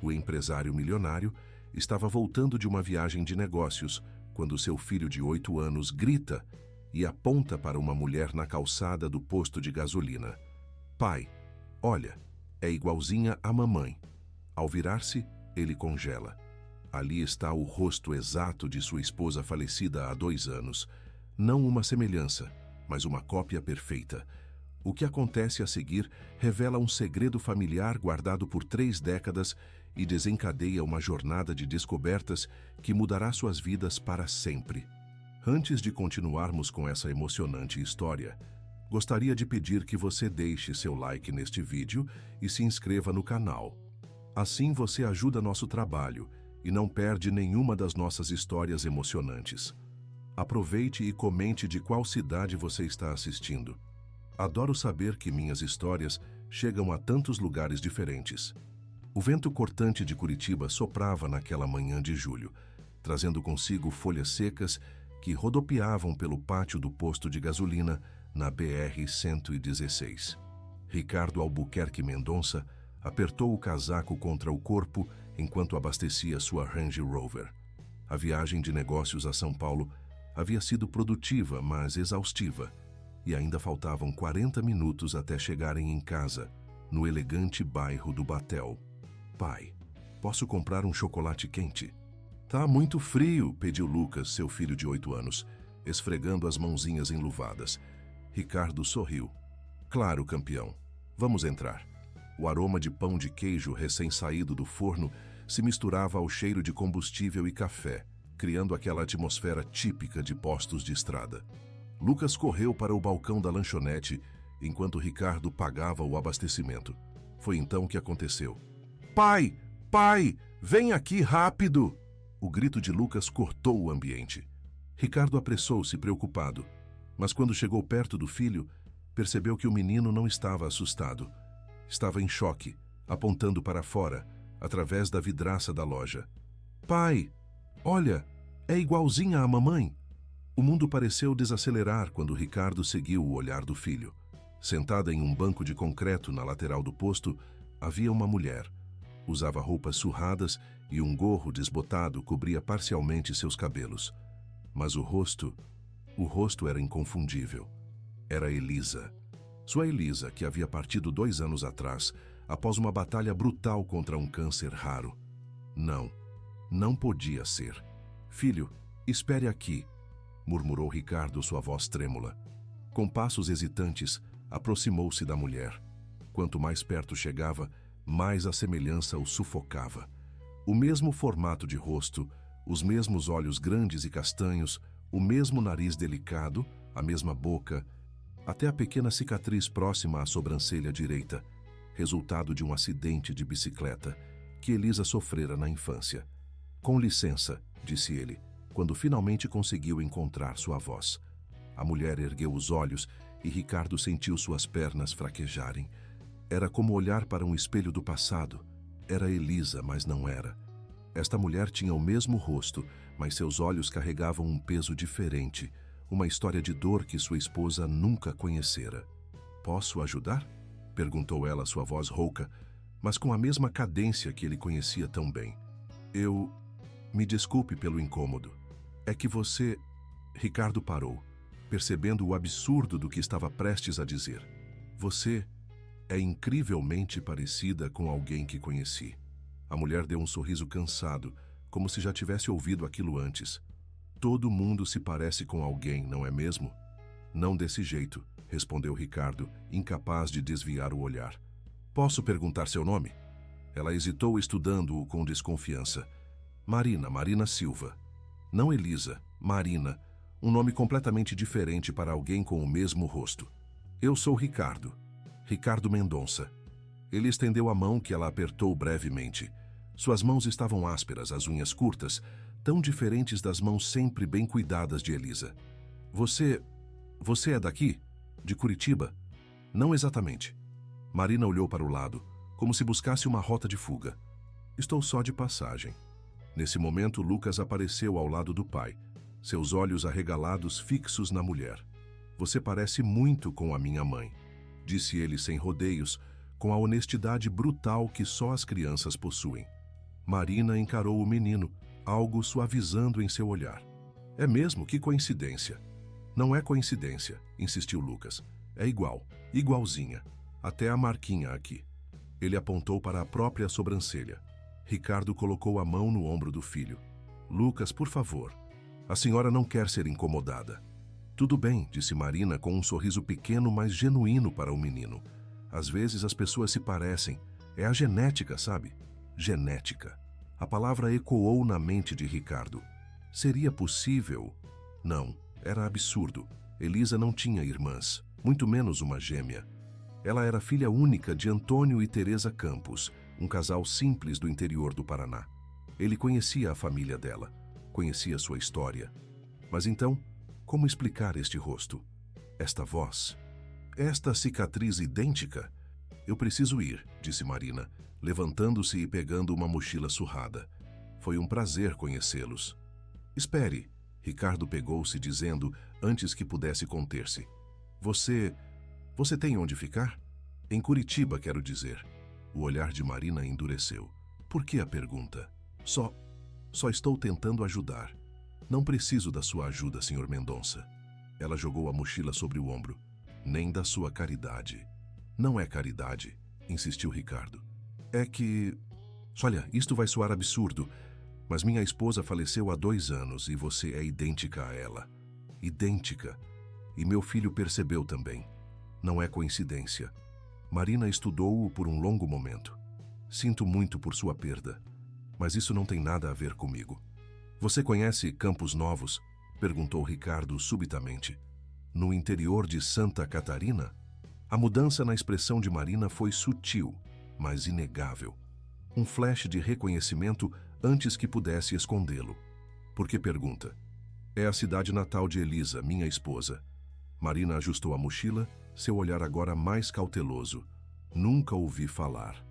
O empresário milionário estava voltando de uma viagem de negócios quando seu filho de 8 anos grita e aponta para uma mulher na calçada do posto de gasolina. Pai, olha, é igualzinha à mamãe. Ao virar-se, ele congela. Ali está o rosto exato de sua esposa falecida há 2 anos. Não uma semelhança, mas uma cópia perfeita. O que acontece a seguir revela um segredo familiar guardado por 3 décadas e desencadeia uma jornada de descobertas que mudará suas vidas para sempre. Antes de continuarmos com essa emocionante história, gostaria de pedir que você deixe seu like neste vídeo e se inscreva no canal. Assim você ajuda nosso trabalho e não perde nenhuma das nossas histórias emocionantes. Aproveite e comente de qual cidade você está assistindo. Adoro saber que minhas histórias chegam a tantos lugares diferentes. O vento cortante de Curitiba soprava naquela manhã de julho, trazendo consigo folhas secas que rodopiavam pelo pátio do posto de gasolina na BR-116. Ricardo Albuquerque Mendonça apertou o casaco contra o corpo enquanto abastecia sua Range Rover. A viagem de negócios a São Paulo havia sido produtiva, mas exaustiva, e ainda faltavam 40 minutos até chegarem em casa, no elegante bairro do Batel. Pai, posso comprar um chocolate quente? Tá muito frio, pediu Lucas, seu filho de 8 anos, esfregando as mãozinhas enluvadas. Ricardo sorriu. Claro, campeão. Vamos entrar. O aroma de pão de queijo recém-saído do forno se misturava ao cheiro de combustível e café, criando aquela atmosfera típica de postos de estrada. Lucas correu para o balcão da lanchonete enquanto Ricardo pagava o abastecimento. Foi então que aconteceu. Pai! Pai! Vem aqui rápido! O grito de Lucas cortou o ambiente. Ricardo apressou-se, preocupado, mas quando chegou perto do filho, percebeu que o menino não estava assustado. Estava em choque, apontando para fora, através da vidraça da loja. Pai! Olha! É igualzinha à mamãe! O mundo pareceu desacelerar quando Ricardo seguiu o olhar do filho. Sentada em um banco de concreto na lateral do posto, havia uma mulher. Usava roupas surradas e um gorro desbotado cobria parcialmente seus cabelos. Mas o rosto era inconfundível. Era Elisa. Sua Elisa, que havia partido 2 anos atrás, após uma batalha brutal contra um câncer raro. Não podia ser. Filho, espere aqui, murmurou Ricardo, sua voz trêmula. Com passos hesitantes, aproximou-se da mulher. Quanto mais perto chegava, mais a semelhança o sufocava. O mesmo formato de rosto, os mesmos olhos grandes e castanhos, o mesmo nariz delicado, a mesma boca, até a pequena cicatriz próxima à sobrancelha direita, resultado de um acidente de bicicleta que Elisa sofrera na infância. Com licença, disse ele, quando finalmente conseguiu encontrar sua voz. A mulher ergueu os olhos e Ricardo sentiu suas pernas fraquejarem. Era como olhar para um espelho do passado. Era Elisa, mas não era. Esta mulher tinha o mesmo rosto, mas seus olhos carregavam um peso diferente, uma história de dor que sua esposa nunca conhecera. Posso ajudar? Perguntou ela, sua voz rouca, mas com a mesma cadência que ele conhecia tão bem. Me desculpe pelo incômodo. É que você... Ricardo parou, percebendo o absurdo do que estava prestes a dizer. Você é incrivelmente parecida com alguém que conheci. A mulher deu um sorriso cansado, como se já tivesse ouvido aquilo antes. Todo mundo se parece com alguém, não é mesmo? Não desse jeito, respondeu Ricardo, incapaz de desviar o olhar. Posso perguntar seu nome? Ela hesitou, estudando-o com desconfiança. Marina Silva. Não Elisa, Marina, um nome completamente diferente para alguém com o mesmo rosto. Eu sou Ricardo Mendonça. Ele estendeu a mão que ela apertou brevemente. Suas mãos estavam ásperas, as unhas curtas, tão diferentes das mãos sempre bem cuidadas de Elisa. Você é daqui? De Curitiba? Não exatamente. Marina olhou para o lado, como se buscasse uma rota de fuga. Estou só de passagem. Nesse momento, Lucas apareceu ao lado do pai, seus olhos arregalados fixos na mulher. Você parece muito com a minha mãe, disse ele sem rodeios, com a honestidade brutal que só as crianças possuem. Marina encarou o menino, algo suavizando em seu olhar. É mesmo? Que coincidência. Não é coincidência, insistiu Lucas. É igual, igualzinha. Até a marquinha aqui. Ele apontou para a própria sobrancelha. Ricardo colocou a mão no ombro do filho. Lucas, por favor. A senhora não quer ser incomodada. Tudo bem, disse Marina com um sorriso pequeno, mas genuíno para o menino. Às vezes as pessoas se parecem. É a genética, sabe? Genética. A palavra ecoou na mente de Ricardo. Seria possível? Não, era absurdo. Elisa não tinha irmãs, muito menos uma gêmea. Ela era filha única de Antônio e Teresa Campos, um casal simples do interior do Paraná. Ele conhecia a família dela, conhecia sua história. Mas então, como explicar este rosto? Esta voz? Esta cicatriz idêntica? Eu preciso ir, disse Marina, levantando-se e pegando uma mochila surrada. Foi um prazer conhecê-los. Espere, Ricardo pegou-se dizendo antes que pudesse conter-se. Você tem onde ficar? Em Curitiba, quero dizer. O olhar de Marina endureceu. Por que a pergunta? Só estou tentando ajudar. Não preciso da sua ajuda, Sr. Mendonça. Ela jogou a mochila sobre o ombro. Nem da sua caridade. Não é caridade, insistiu Ricardo. É que... Olha, isto vai soar absurdo, mas minha esposa faleceu há 2 anos e você é idêntica a ela. Idêntica. E meu filho percebeu também. Não é coincidência. Marina estudou-o por um longo momento. Sinto muito por sua perda, mas isso não tem nada a ver comigo. Você conhece Campos Novos? Perguntou Ricardo subitamente. No interior de Santa Catarina? A mudança na expressão de Marina foi sutil, mas inegável. Um flash de reconhecimento antes que pudesse escondê-lo. Por que pergunta? É a cidade natal de Elisa, minha esposa. Marina ajustou a mochila, seu olhar agora mais cauteloso. Nunca ouvi falar.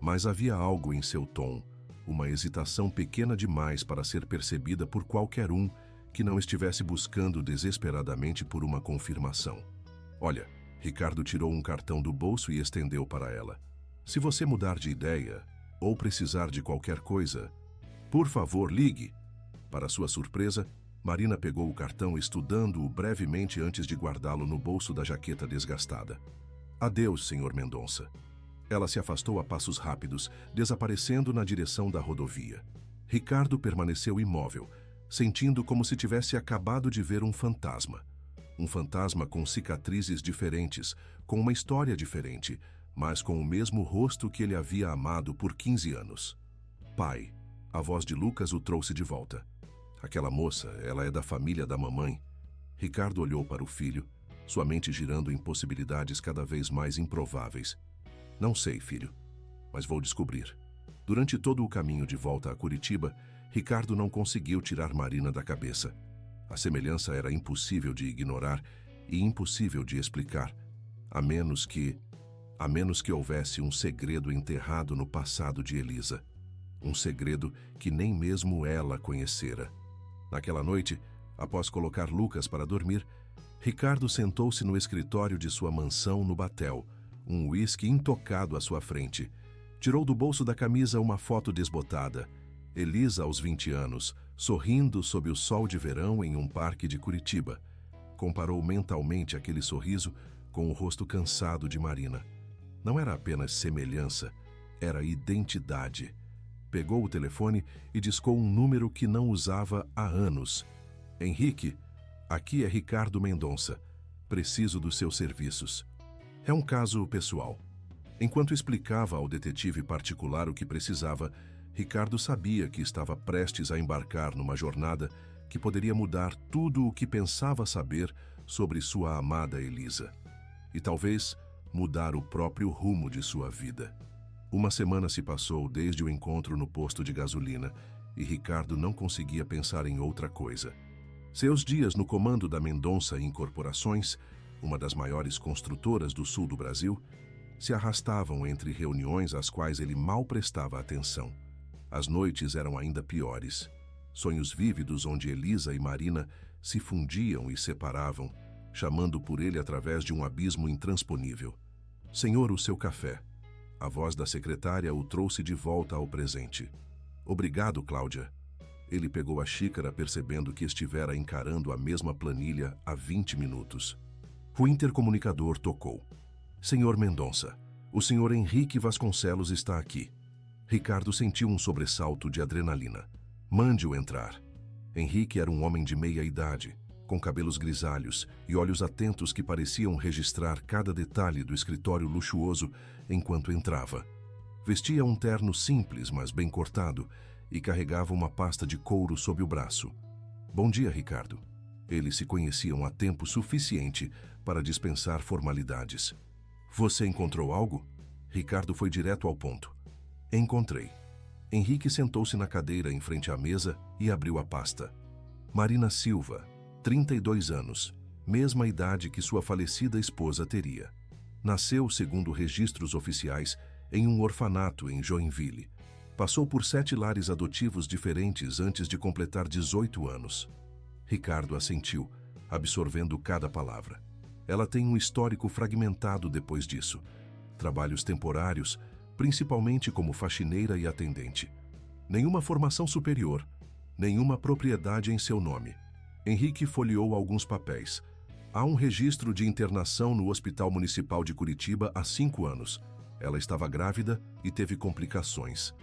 Mas havia algo em seu tom, uma hesitação pequena demais para ser percebida por qualquer um que não estivesse buscando desesperadamente por uma confirmação. Olha, Ricardo tirou um cartão do bolso e estendeu para ela. Se você mudar de ideia ou precisar de qualquer coisa, por favor, ligue. Para sua surpresa, Marina pegou o cartão estudando-o brevemente antes de guardá-lo no bolso da jaqueta desgastada. Adeus, Sr. Mendonça. Ela se afastou a passos rápidos, desaparecendo na direção da rodovia. Ricardo permaneceu imóvel, sentindo como se tivesse acabado de ver um fantasma. Um fantasma com cicatrizes diferentes, com uma história diferente, mas com o mesmo rosto que ele havia amado por 15 anos. Pai, a voz de Lucas o trouxe de volta. Aquela moça, ela é da família da mamãe. Ricardo olhou para o filho, sua mente girando em possibilidades cada vez mais improváveis. Não sei, filho, mas vou descobrir. Durante todo o caminho de volta a Curitiba, Ricardo não conseguiu tirar Marina da cabeça. A semelhança era impossível de ignorar e impossível de explicar, a menos que houvesse um segredo enterrado no passado de Elisa. Um segredo que nem mesmo ela conhecera. Naquela noite, após colocar Lucas para dormir, Ricardo sentou-se no escritório de sua mansão no Batel, um uísque intocado à sua frente. Tirou do bolso da camisa uma foto desbotada. Elisa aos 20 anos, sorrindo sob o sol de verão em um parque de Curitiba. Comparou mentalmente aquele sorriso com o rosto cansado de Marina. Não era apenas semelhança, era identidade. Pegou o telefone e discou um número que não usava há anos. Henrique, aqui é Ricardo Mendonça. Preciso dos seus serviços. É um caso pessoal. Enquanto explicava ao detetive particular o que precisava, Ricardo sabia que estava prestes a embarcar numa jornada que poderia mudar tudo o que pensava saber sobre sua amada Elisa. E talvez mudar o próprio rumo de sua vida. Uma semana se passou desde o encontro no posto de gasolina e Ricardo não conseguia pensar em outra coisa. Seus dias no comando da Mendonça Incorporações, uma das maiores construtoras do sul do Brasil, se arrastavam entre reuniões às quais ele mal prestava atenção. As noites eram ainda piores. Sonhos vívidos onde Elisa e Marina se fundiam e separavam, chamando por ele através de um abismo intransponível. Senhor, o seu café. A voz da secretária o trouxe de volta ao presente. Obrigado, Cláudia. Ele pegou a xícara percebendo que estivera encarando a mesma planilha há 20 minutos. O intercomunicador tocou. Senhor Mendonça, o senhor Henrique Vasconcelos está aqui. Ricardo sentiu um sobressalto de adrenalina. Mande-o entrar. Henrique era um homem de meia idade, com cabelos grisalhos e olhos atentos que pareciam registrar cada detalhe do escritório luxuoso enquanto entrava. Vestia um terno simples, mas bem cortado, e carregava uma pasta de couro sob o braço. Bom dia, Ricardo. Eles se conheciam há tempo suficiente para dispensar formalidades. Você encontrou algo? Ricardo foi direto ao ponto. Encontrei. Henrique sentou-se na cadeira em frente à mesa e abriu a pasta. Marina Silva, 32 anos, mesma idade que sua falecida esposa teria. Nasceu, segundo registros oficiais, em um orfanato em Joinville. Passou por 7 lares adotivos diferentes antes de completar 18 anos. Ricardo assentiu, absorvendo cada palavra. Ela tem um histórico fragmentado depois disso. Trabalhos temporários, principalmente como faxineira e atendente. Nenhuma formação superior, nenhuma propriedade em seu nome. Henrique folheou alguns papéis. Há um registro de internação no Hospital Municipal de Curitiba há 5 anos. Ela estava grávida e teve complicações.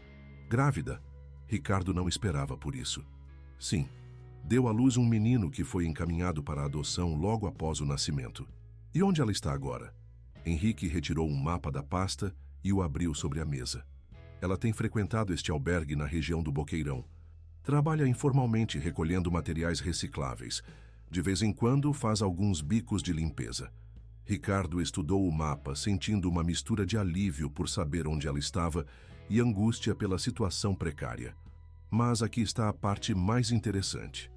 Grávida? Ricardo não esperava por isso. Sim, deu à luz um menino que foi encaminhado para a adoção logo após o nascimento. E onde ela está agora? Henrique retirou um mapa da pasta e o abriu sobre a mesa. Ela tem frequentado este albergue na região do Boqueirão. Trabalha informalmente recolhendo materiais recicláveis. De vez em quando faz alguns bicos de limpeza. Ricardo estudou o mapa, sentindo uma mistura de alívio por saber onde ela estava e angústia pela situação precária. Mas aqui está a parte mais interessante.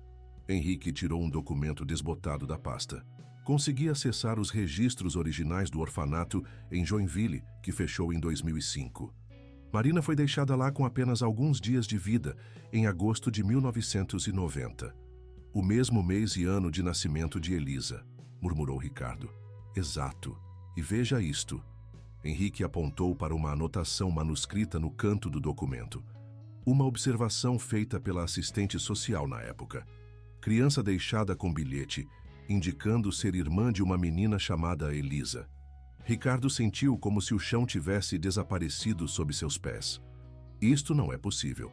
Henrique tirou um documento desbotado da pasta. Conseguia acessar os registros originais do orfanato em Joinville, que fechou em 2005. Marina foi deixada lá com apenas alguns dias de vida, em agosto de 1990. O mesmo mês e ano de nascimento de Elisa, murmurou Ricardo. Exato. E veja isto. Henrique apontou para uma anotação manuscrita no canto do documento. Uma observação feita pela assistente social na época. Criança deixada com bilhete, indicando ser irmã de uma menina chamada Elisa. Ricardo sentiu como se o chão tivesse desaparecido sob seus pés. Isto não é possível.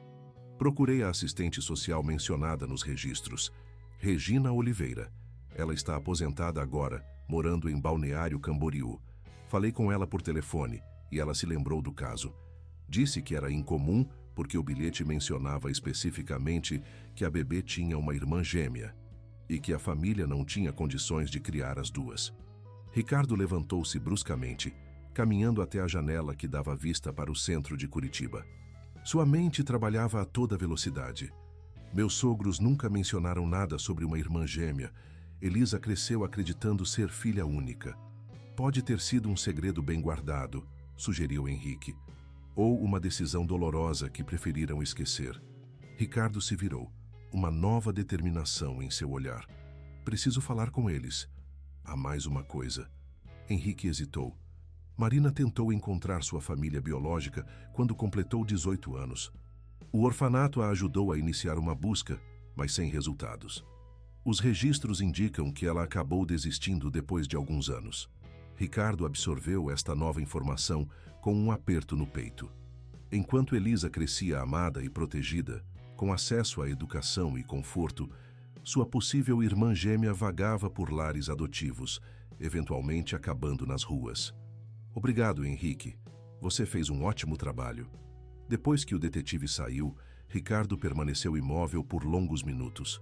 Procurei a assistente social mencionada nos registros, Regina Oliveira. Ela está aposentada agora, morando em Balneário Camboriú. Falei com ela por telefone e ela se lembrou do caso. Disse que era incomum porque o bilhete mencionava especificamente que a bebê tinha uma irmã gêmea e que a família não tinha condições de criar as duas. Ricardo levantou-se bruscamente, caminhando até a janela que dava vista para o centro de Curitiba. Sua mente trabalhava a toda velocidade. Meus sogros nunca mencionaram nada sobre uma irmã gêmea. Elisa cresceu acreditando ser filha única. Pode ter sido um segredo bem guardado, sugeriu Henrique, ou uma decisão dolorosa que preferiram esquecer. Ricardo se virou, uma nova determinação em seu olhar. Preciso falar com eles. Há mais uma coisa. Henrique hesitou. Marina tentou encontrar sua família biológica quando completou 18 anos. O orfanato a ajudou a iniciar uma busca, mas sem resultados. Os registros indicam que ela acabou desistindo depois de alguns anos. Ricardo absorveu esta nova informação com um aperto no peito. Enquanto Elisa crescia amada e protegida, com acesso à educação e conforto, sua possível irmã gêmea vagava por lares adotivos, eventualmente acabando nas ruas. Obrigado, Henrique. Você fez um ótimo trabalho. Depois que o detetive saiu, Ricardo permaneceu imóvel por longos minutos.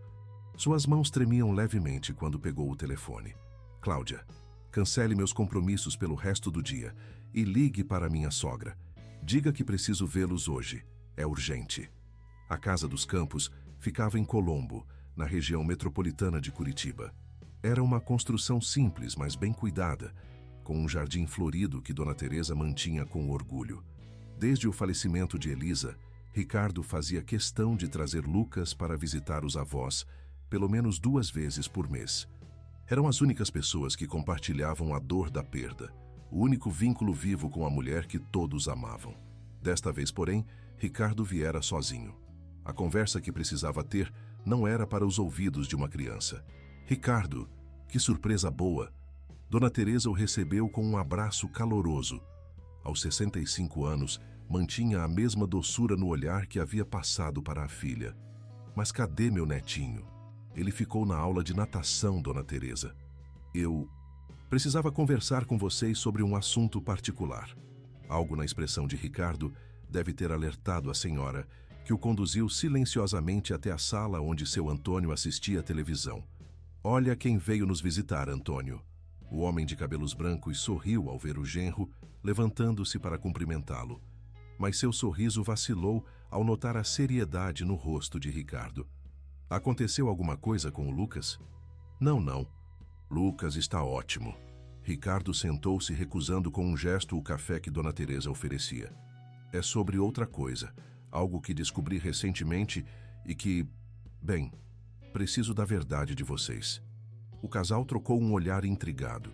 Suas mãos tremiam levemente quando pegou o telefone. Cláudia, cancele meus compromissos pelo resto do dia e ligue para minha sogra. Diga que preciso vê-los hoje. É urgente. A Casa dos Campos ficava em Colombo, na região metropolitana de Curitiba. Era uma construção simples, mas bem cuidada, com um jardim florido que Dona Teresa mantinha com orgulho. Desde o falecimento de Elisa, Ricardo fazia questão de trazer Lucas para visitar os avós, pelo menos 2 vezes por mês. Eram as únicas pessoas que compartilhavam a dor da perda, o único vínculo vivo com a mulher que todos amavam. Desta vez, porém, Ricardo viera sozinho. A conversa que precisava ter não era para os ouvidos de uma criança. Ricardo, que surpresa boa! Dona Teresa o recebeu com um abraço caloroso. Aos 65 anos, mantinha a mesma doçura no olhar que havia passado para a filha. Mas cadê meu netinho? Ele ficou na aula de natação, Dona Teresa. Eu precisava conversar com vocês sobre um assunto particular. Algo na expressão de Ricardo deve ter alertado a senhora, que o conduziu silenciosamente até a sala onde seu Antônio assistia à televisão. Olha quem veio nos visitar, Antônio. O homem de cabelos brancos sorriu ao ver o genro, levantando-se para cumprimentá-lo. Mas seu sorriso vacilou ao notar a seriedade no rosto de Ricardo. Aconteceu alguma coisa com o Lucas? Não. Lucas está ótimo. Ricardo sentou-se recusando com um gesto o café que Dona Teresa oferecia. É sobre outra coisa, algo que descobri recentemente e que, bem, preciso da verdade de vocês. O casal trocou um olhar intrigado.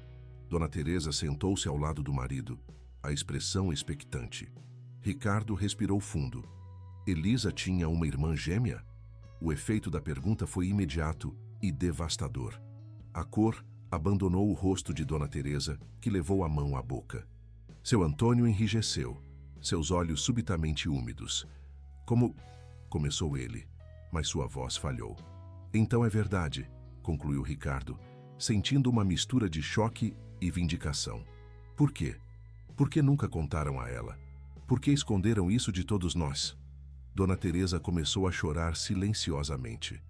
Dona Teresa sentou-se ao lado do marido, a expressão expectante. Ricardo respirou fundo. Elisa tinha uma irmã gêmea? O efeito da pergunta foi imediato e devastador. A cor abandonou o rosto de Dona Teresa, que levou a mão à boca. Seu Antônio enrijeceu, seus olhos subitamente úmidos. Como... começou ele, mas sua voz falhou. Então é verdade, concluiu Ricardo, sentindo uma mistura de choque e vindicação. Por quê? Por que nunca contaram a ela? Por que esconderam isso de todos nós? Dona Teresa começou a chorar silenciosamente.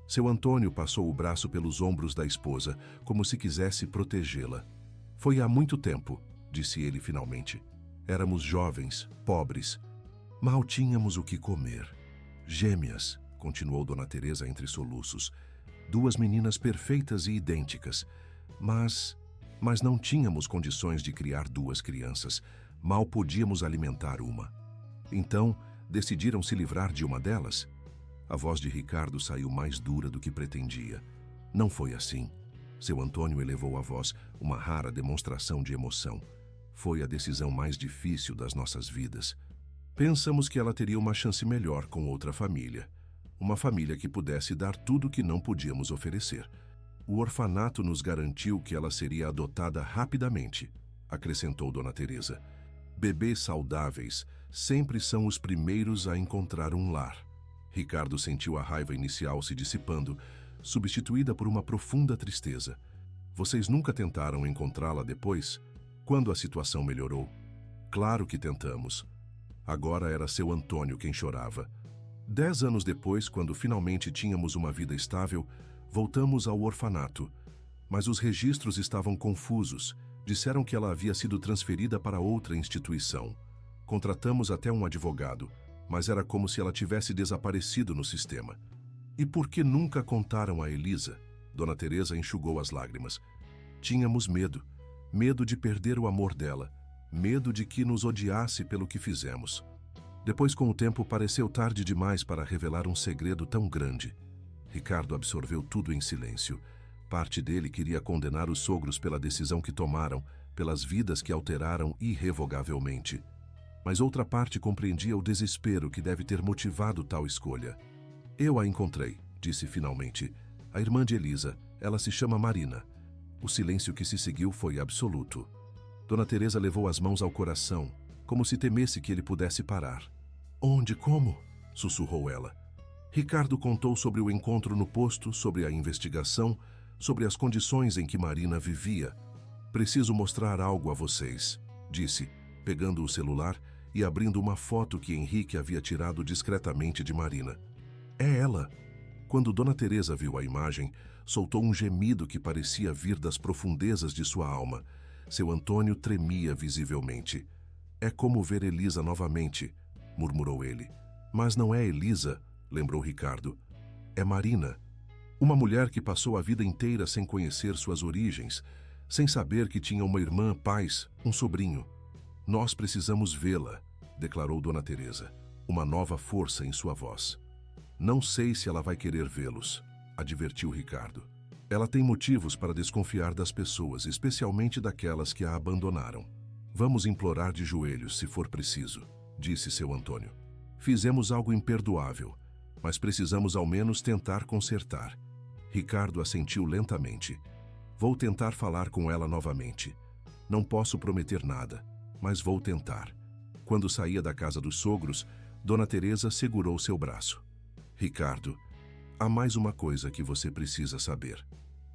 Seu Antônio passou o braço pelos ombros da esposa, como se quisesse protegê-la. Foi há muito tempo, disse ele finalmente. Éramos jovens, pobres. Mal tínhamos o que comer. Gêmeas, continuou Dona Teresa entre soluços. Duas meninas perfeitas e idênticas. Mas não tínhamos condições de criar duas crianças. Mal podíamos alimentar uma. Então, decidiram se livrar de uma delas? A voz de Ricardo saiu mais dura do que pretendia. Não foi assim. Seu Antônio elevou a voz, uma rara demonstração de emoção. Foi a decisão mais difícil das nossas vidas. Pensamos que ela teria uma chance melhor com outra família. Uma família que pudesse dar tudo o que não podíamos oferecer. O orfanato nos garantiu que ela seria adotada rapidamente, acrescentou Dona Teresa. Bebês saudáveis sempre são os primeiros a encontrar um lar. Ricardo sentiu a raiva inicial se dissipando, substituída por uma profunda tristeza. Vocês nunca tentaram encontrá-la depois? Quando a situação melhorou? Claro que tentamos. Agora era seu Antônio quem chorava. 10 anos depois, quando finalmente tínhamos uma vida estável, voltamos ao orfanato. Mas os registros estavam confusos. Disseram que ela havia sido transferida para outra instituição. Contratamos até um advogado, mas era como se ela tivesse desaparecido no sistema. E por que nunca contaram a Elisa? Dona Teresa enxugou as lágrimas. Tínhamos medo. Medo de perder o amor dela. Medo de que nos odiasse pelo que fizemos. Depois, com o tempo, pareceu tarde demais para revelar um segredo tão grande. Ricardo absorveu tudo em silêncio. Parte dele queria condenar os sogros pela decisão que tomaram, pelas vidas que alteraram irrevogavelmente. Mas outra parte compreendia o desespero que deve ter motivado tal escolha. Eu a encontrei, disse finalmente. A irmã de Elisa. Ela se chama Marina. O silêncio que se seguiu foi absoluto. Dona Teresa levou as mãos ao coração, como se temesse que ele pudesse parar. Onde, como? Sussurrou ela. Ricardo contou sobre o encontro no posto, sobre a investigação, sobre as condições em que Marina vivia. Preciso mostrar algo a vocês, disse, pegando o celular e abrindo uma foto que Henrique havia tirado discretamente de Marina. É ela. Quando Dona Teresa viu a imagem, soltou um gemido que parecia vir das profundezas de sua alma. Seu Antônio tremia visivelmente. É como ver Elisa novamente, murmurou ele. Mas não é Elisa, lembrou Ricardo. É Marina. Uma mulher que passou a vida inteira sem conhecer suas origens, sem saber que tinha uma irmã, pais, um sobrinho. Nós precisamos vê-la, declarou Dona Teresa, uma nova força em sua voz. Não sei se ela vai querer vê-los, advertiu Ricardo. Ela tem motivos para desconfiar das pessoas, especialmente daquelas que a abandonaram. Vamos implorar de joelhos, se for preciso, disse seu Antônio. Fizemos algo imperdoável, mas precisamos ao menos tentar consertar. Ricardo assentiu lentamente. Vou tentar falar com ela novamente. Não posso prometer nada, mas vou tentar. Quando saía da casa dos sogros, Dona Teresa segurou seu braço. Ricardo, há mais uma coisa que você precisa saber.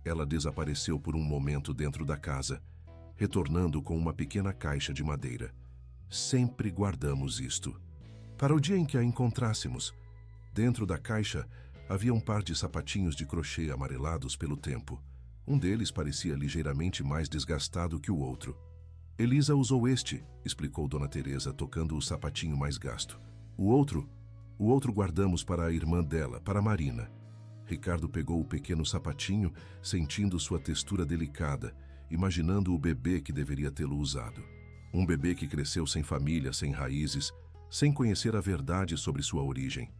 Ela desapareceu por um momento dentro da casa, retornando com uma pequena caixa de madeira. Sempre guardamos isto. Para o dia em que a encontrássemos. Dentro da caixa havia um par de sapatinhos de crochê amarelados pelo tempo. Um deles parecia ligeiramente mais desgastado que o outro. Elisa usou este, explicou Dona Teresa, tocando o sapatinho mais gasto. O outro guardamos para a irmã dela, para Marina. Ricardo pegou o pequeno sapatinho, sentindo sua textura delicada, imaginando o bebê que deveria tê-lo usado. Um bebê que cresceu sem família, sem raízes, sem conhecer a verdade sobre sua origem.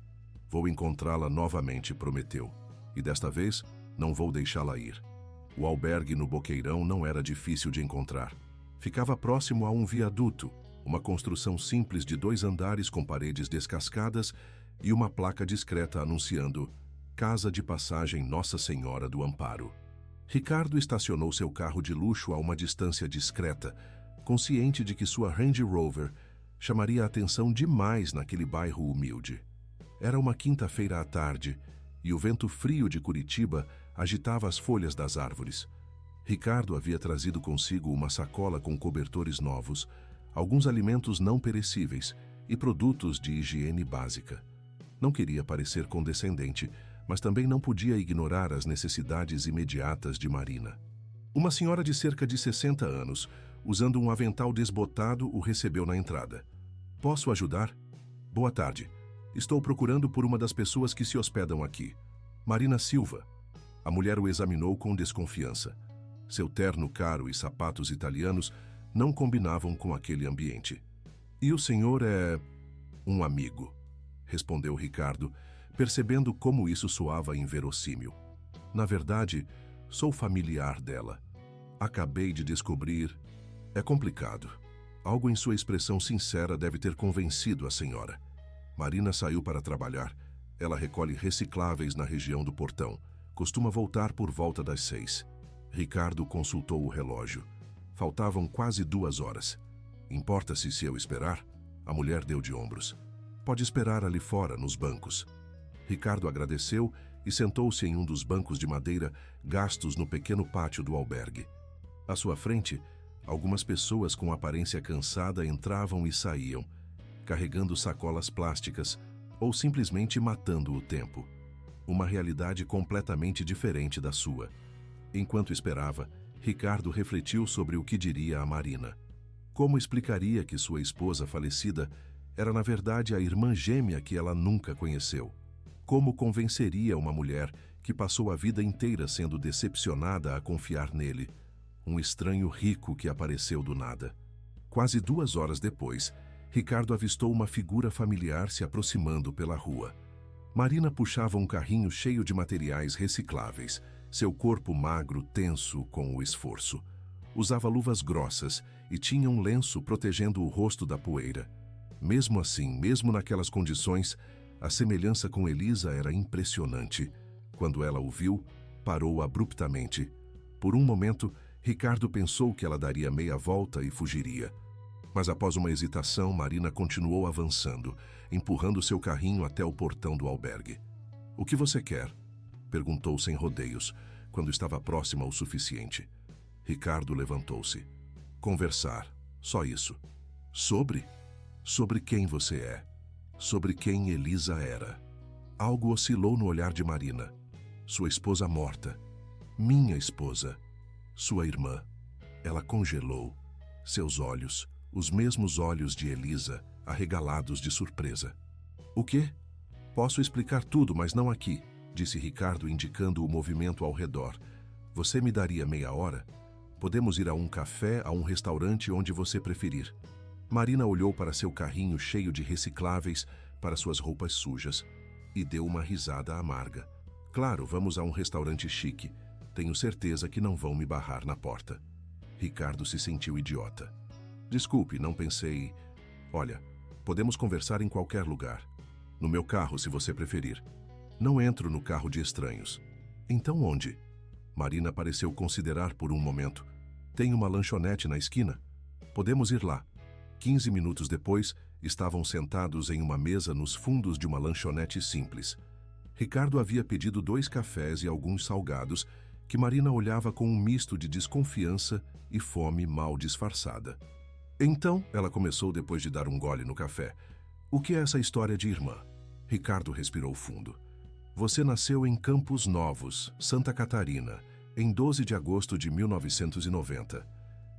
Vou encontrá-la novamente, prometeu. E desta vez, não vou deixá-la ir. O albergue no Boqueirão não era difícil de encontrar. Ficava próximo a um viaduto, uma construção simples de 2 andares com paredes descascadas e uma placa discreta anunciando Casa de Passagem Nossa Senhora do Amparo. Ricardo estacionou seu carro de luxo a uma distância discreta, consciente de que sua Range Rover chamaria a atenção demais naquele bairro humilde. Era uma quinta-feira à tarde e o vento frio de Curitiba agitava as folhas das árvores. Ricardo havia trazido consigo uma sacola com cobertores novos, alguns alimentos não perecíveis e produtos de higiene básica. Não queria parecer condescendente, mas também não podia ignorar as necessidades imediatas de Marina. Uma senhora de cerca de 60 anos, usando um avental desbotado, o recebeu na entrada. Posso ajudar? Boa tarde. Estou procurando por uma das pessoas que se hospedam aqui. Marina Silva. A mulher o examinou com desconfiança. Seu terno caro e sapatos italianos não combinavam com aquele ambiente. E o senhor é um amigo, respondeu Ricardo, percebendo como isso soava inverossímil. Na verdade, sou familiar dela. Acabei de descobrir. É complicado. Algo em sua expressão sincera deve ter convencido a senhora. Marina saiu para trabalhar. Ela recolhe recicláveis na região do portão. Costuma voltar por volta das 6. Ricardo consultou o relógio. Faltavam quase 2 horas. Importa-se se eu esperar? A mulher deu de ombros. Pode esperar ali fora, nos bancos. Ricardo agradeceu e sentou-se em um dos bancos de madeira gastos no pequeno pátio do albergue. À sua frente, algumas pessoas com aparência cansada entravam e saíam, carregando sacolas plásticas ou simplesmente matando o tempo. Uma realidade completamente diferente da sua. Enquanto esperava, Ricardo refletiu sobre o que diria a Marina. Como explicaria que sua esposa falecida era na verdade a irmã gêmea que ela nunca conheceu? Como convenceria uma mulher que passou a vida inteira sendo decepcionada a confiar nele, um estranho rico que apareceu do nada? Quase 2 horas depois, Ricardo avistou uma figura familiar se aproximando pela rua. Marina puxava um carrinho cheio de materiais recicláveis, seu corpo magro tenso com o esforço. Usava luvas grossas e tinha um lenço protegendo o rosto da poeira. Mesmo assim, mesmo naquelas condições, a semelhança com Elisa era impressionante. Quando ela o viu, parou abruptamente. Por um momento, Ricardo pensou que ela daria meia volta e fugiria. Mas após uma hesitação, Marina continuou avançando, empurrando seu carrinho até o portão do albergue. — O que você quer? Perguntou sem rodeios, quando estava próxima o suficiente. Ricardo levantou-se. — Conversar. Só isso. — Sobre? Sobre quem você é. Sobre quem Elisa era. Algo oscilou no olhar de Marina. Sua esposa morta. Minha esposa. Sua irmã. Ela congelou. Seus olhos, os mesmos olhos de Elisa, arregalados de surpresa. — O quê? Posso explicar tudo, mas não aqui, disse Ricardo, indicando o movimento ao redor. Você me daria meia hora? Podemos ir a um café, a um restaurante, onde você preferir. Marina olhou para seu carrinho cheio de recicláveis, para suas roupas sujas, e deu uma risada amarga. Claro, vamos a um restaurante chique. Tenho certeza que não vão me barrar na porta. Ricardo se sentiu idiota. Desculpe, não pensei... Olha, podemos conversar em qualquer lugar. No meu carro, se você preferir. Não entro no carro de estranhos. Então onde? Marina pareceu considerar por um momento. Tem uma lanchonete na esquina. Podemos ir lá. 15 minutos depois, estavam sentados em uma mesa nos fundos de uma lanchonete simples. Ricardo havia pedido 2 cafés e alguns salgados, que Marina olhava com um misto de desconfiança e fome mal disfarçada. Então, ela começou depois de dar um gole no café. O que é essa história de irmã? Ricardo respirou fundo. Você nasceu em Campos Novos, Santa Catarina, em 12 de agosto de 1990.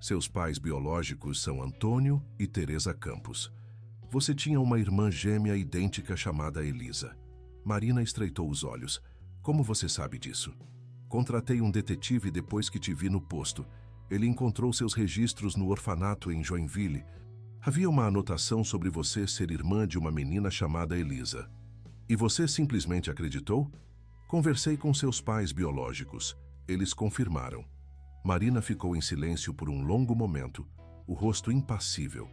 Seus pais biológicos são Antônio e Teresa Campos. Você tinha uma irmã gêmea idêntica chamada Elisa. Marina estreitou os olhos. Como você sabe disso? Contratei um detetive depois que te vi no posto. Ele encontrou seus registros no orfanato em Joinville. Havia uma anotação sobre você ser irmã de uma menina chamada Elisa. E você simplesmente acreditou? Conversei com seus pais biológicos. Eles confirmaram. Marina ficou em silêncio por um longo momento, o rosto impassível.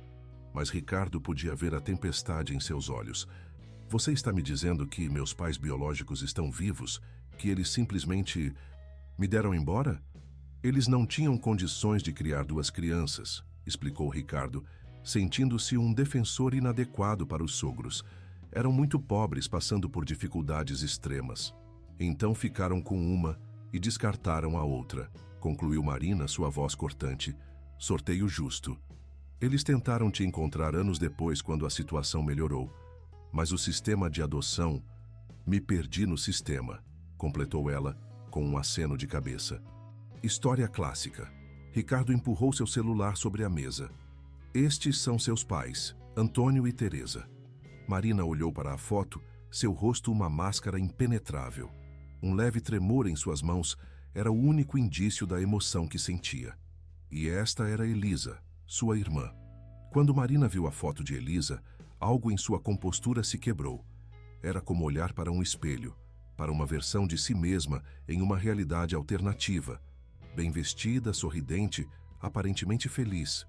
Mas Ricardo podia ver a tempestade em seus olhos. Você está me dizendo que meus pais biológicos estão vivos? Que eles simplesmente me deram embora? Eles não tinham condições de criar 2 crianças, explicou Ricardo, sentindo-se um defensor inadequado para os sogros. Eram muito pobres, passando por dificuldades extremas. Então ficaram com uma e descartaram a outra, concluiu Marina, sua voz cortante. Sorteio justo. Eles tentaram te encontrar anos depois, quando a situação melhorou. Mas o sistema de adoção... Me perdi no sistema, completou ela, com um aceno de cabeça. História clássica. Ricardo empurrou seu celular sobre a mesa. Estes são seus pais, Antônio e Teresa. Marina olhou para a foto, seu rosto uma máscara impenetrável. Um leve tremor em suas mãos era o único indício da emoção que sentia. E esta era Elisa, sua irmã. Quando Marina viu a foto de Elisa, algo em sua compostura se quebrou. Era como olhar para um espelho, para uma versão de si mesma em uma realidade alternativa. Bem vestida, sorridente, aparentemente feliz.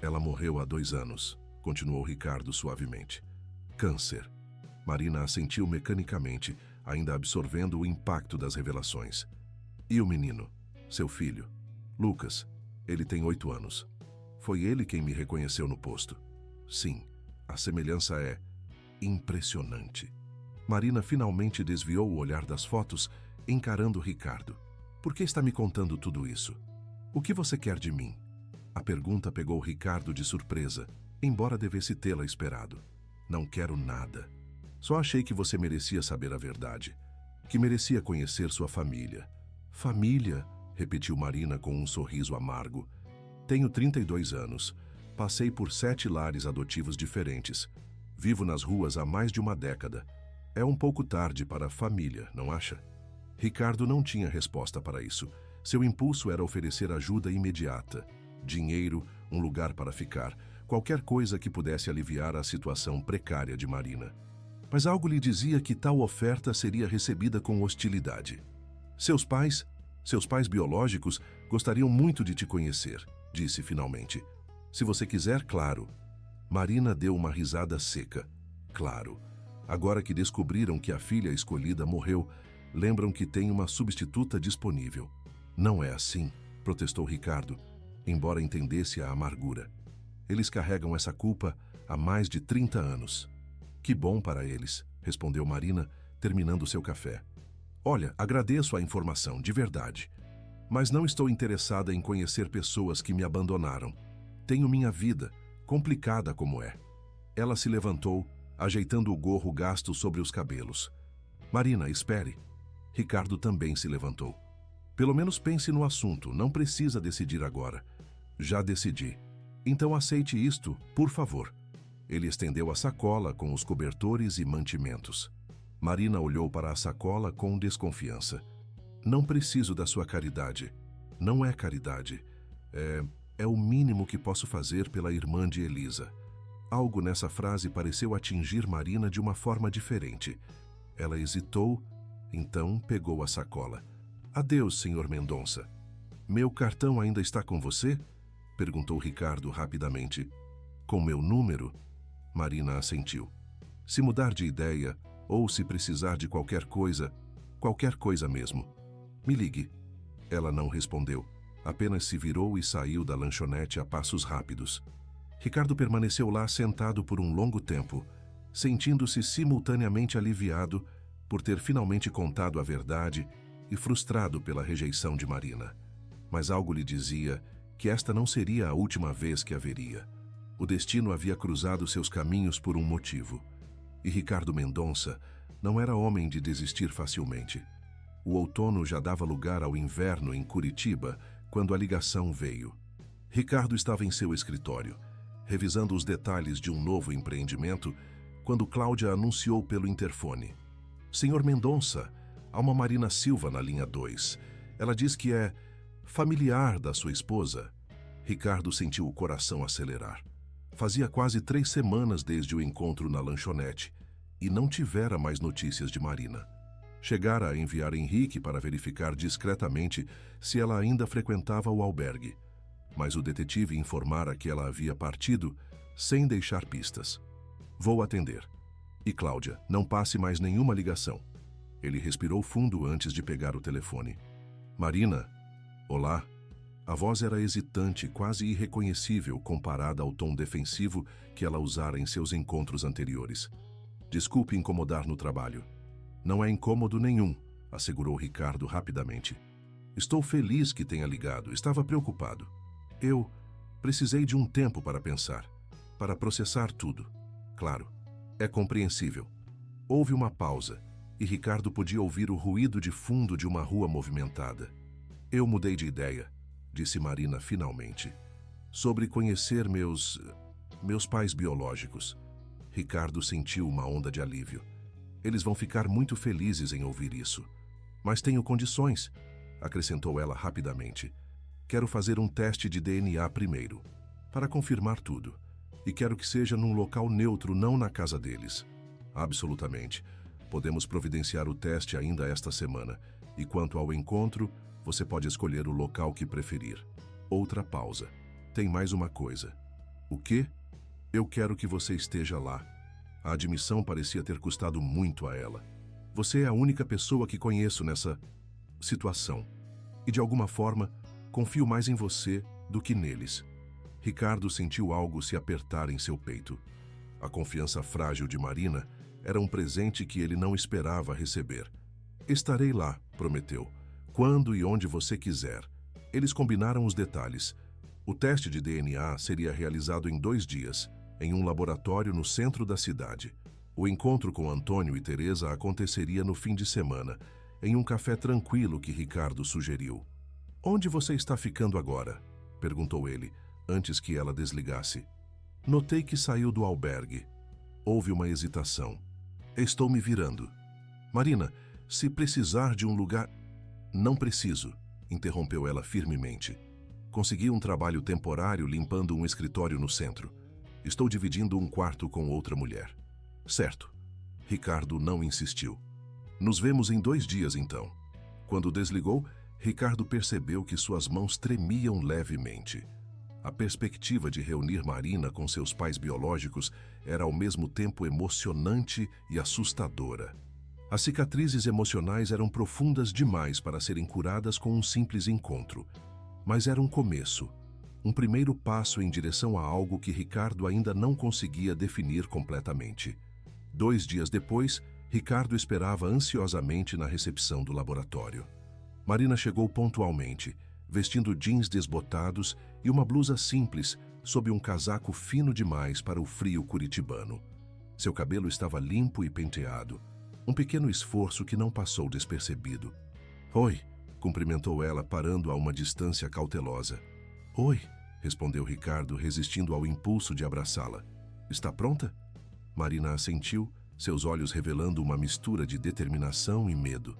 Ela morreu há 2 anos, continuou Ricardo suavemente. Câncer. Marina assentiu mecanicamente, ainda absorvendo o impacto das revelações. E o menino? Seu filho? Lucas. Ele tem 8 anos. Foi ele quem me reconheceu no posto. Sim, a semelhança é impressionante. Marina finalmente desviou o olhar das fotos, encarando Ricardo. Por que está me contando tudo isso? O que você quer de mim? A pergunta pegou Ricardo de surpresa, embora devesse tê-la esperado. Não quero nada. Só achei que você merecia saber a verdade. Que merecia conhecer sua família. Família? Repetiu Marina com um sorriso amargo. Tenho 32 anos. Passei por 7 lares adotivos diferentes. Vivo nas ruas há mais de uma década. É um pouco tarde para a família, não acha? Ricardo não tinha resposta para isso. Seu impulso era oferecer ajuda imediata. Dinheiro, um lugar para ficar, qualquer coisa que pudesse aliviar a situação precária de Marina. Mas algo lhe dizia que tal oferta seria recebida com hostilidade. Seus pais biológicos, gostariam muito de te conhecer, disse finalmente. Se você quiser, claro. Marina deu uma risada seca. Claro. Agora que descobriram que a filha escolhida morreu, lembram que tem uma substituta disponível. Não é assim, protestou Ricardo, embora entendesse a amargura. Eles carregam essa culpa há mais de 30 anos. Que bom para eles, respondeu Marina, terminando seu café. Olha, agradeço a informação, de verdade. Mas não estou interessada em conhecer pessoas que me abandonaram. Tenho minha vida, complicada como é. Ela se levantou, ajeitando o gorro gasto sobre os cabelos. Marina, espere. Ricardo também se levantou. Pelo menos pense no assunto, não precisa decidir agora. Já decidi. Então aceite isto, por favor. Ele estendeu a sacola com os cobertores e mantimentos. Marina olhou para a sacola com desconfiança. Não preciso da sua caridade. Não é caridade. É o mínimo que posso fazer pela irmã de Elisa. Algo nessa frase pareceu atingir Marina de uma forma diferente. Ela hesitou, então pegou a sacola. Adeus, senhor Mendonça. Meu cartão ainda está com você? Perguntou Ricardo rapidamente. Com meu número? Marina assentiu. Se mudar de ideia, ou se precisar de qualquer coisa mesmo, me ligue. Ela não respondeu, apenas se virou e saiu da lanchonete a passos rápidos. Ricardo permaneceu lá sentado por um longo tempo, sentindo-se simultaneamente aliviado por ter finalmente contado a verdade e frustrado pela rejeição de Marina. Mas algo lhe dizia que esta não seria a última vez que a veria. O destino havia cruzado seus caminhos por um motivo. E Ricardo Mendonça não era homem de desistir facilmente. O outono já dava lugar ao inverno em Curitiba quando a ligação veio. Ricardo estava em seu escritório, revisando os detalhes de um novo empreendimento, quando Cláudia anunciou pelo interfone. Senhor Mendonça, há uma Marina Silva na linha 2. Ela diz que é familiar da sua esposa. Ricardo sentiu o coração acelerar. Fazia quase 3 semanas desde o encontro na lanchonete e não tivera mais notícias de Marina. Chegara a enviar Henrique para verificar discretamente se ela ainda frequentava o albergue, mas o detetive informara que ela havia partido sem deixar pistas. Vou atender. E Cláudia, não passe mais nenhuma ligação. Ele respirou fundo antes de pegar o telefone. Marina? Olá. A voz era hesitante, quase irreconhecível comparada ao tom defensivo que ela usara em seus encontros anteriores. Desculpe incomodar no trabalho. Não é incômodo nenhum, assegurou Ricardo rapidamente. Estou feliz que tenha ligado, estava preocupado. Eu precisei de um tempo para pensar, para processar tudo. Claro, é compreensível. Houve uma pausa e Ricardo podia ouvir o ruído de fundo de uma rua movimentada. Eu mudei de ideia, disse Marina finalmente, sobre conhecer meus pais biológicos. Ricardo sentiu uma onda de alívio. Eles vão ficar muito felizes em ouvir isso. Mas tenho condições, acrescentou ela rapidamente. Quero fazer um teste de DNA primeiro, para confirmar tudo. E quero que seja num local neutro, não na casa deles. Absolutamente. Podemos providenciar o teste ainda esta semana. E quanto ao encontro, você pode escolher o local que preferir. Outra pausa. Tem mais uma coisa. O quê? Eu quero que você esteja lá. A admissão parecia ter custado muito a ela. Você é a única pessoa que conheço nessa situação. E de alguma forma, confio mais em você do que neles. Ricardo sentiu algo se apertar em seu peito. A confiança frágil de Marina era um presente que ele não esperava receber. Estarei lá, prometeu. Quando e onde você quiser. Eles combinaram os detalhes. O teste de DNA seria realizado em 2 dias, em um laboratório no centro da cidade. O encontro com Antônio e Teresa aconteceria no fim de semana, em um café tranquilo que Ricardo sugeriu. Onde você está ficando agora? Perguntou ele, antes que ela desligasse. Notei que saiu do albergue. Houve uma hesitação. Estou me virando. Marina, se precisar de um lugar... Não preciso, interrompeu ela firmemente. Consegui um trabalho temporário limpando um escritório no centro. Estou dividindo um quarto com outra mulher. Certo. Ricardo não insistiu. Nos vemos em 2 dias, então. Quando desligou, Ricardo percebeu que suas mãos tremiam levemente. A perspectiva de reunir Marina com seus pais biológicos era ao mesmo tempo emocionante e assustadora. As cicatrizes emocionais eram profundas demais para serem curadas com um simples encontro. Mas era um começo, um primeiro passo em direção a algo que Ricardo ainda não conseguia definir completamente. 2 dias depois, Ricardo esperava ansiosamente na recepção do laboratório. Marina chegou pontualmente, vestindo jeans desbotados e uma blusa simples, sob um casaco fino demais para o frio curitibano. Seu cabelo estava limpo e penteado, um pequeno esforço que não passou despercebido. Oi, cumprimentou ela, parando a uma distância cautelosa. Oi, respondeu Ricardo, resistindo ao impulso de abraçá-la. Está pronta? Marina assentiu, seus olhos revelando uma mistura de determinação e medo.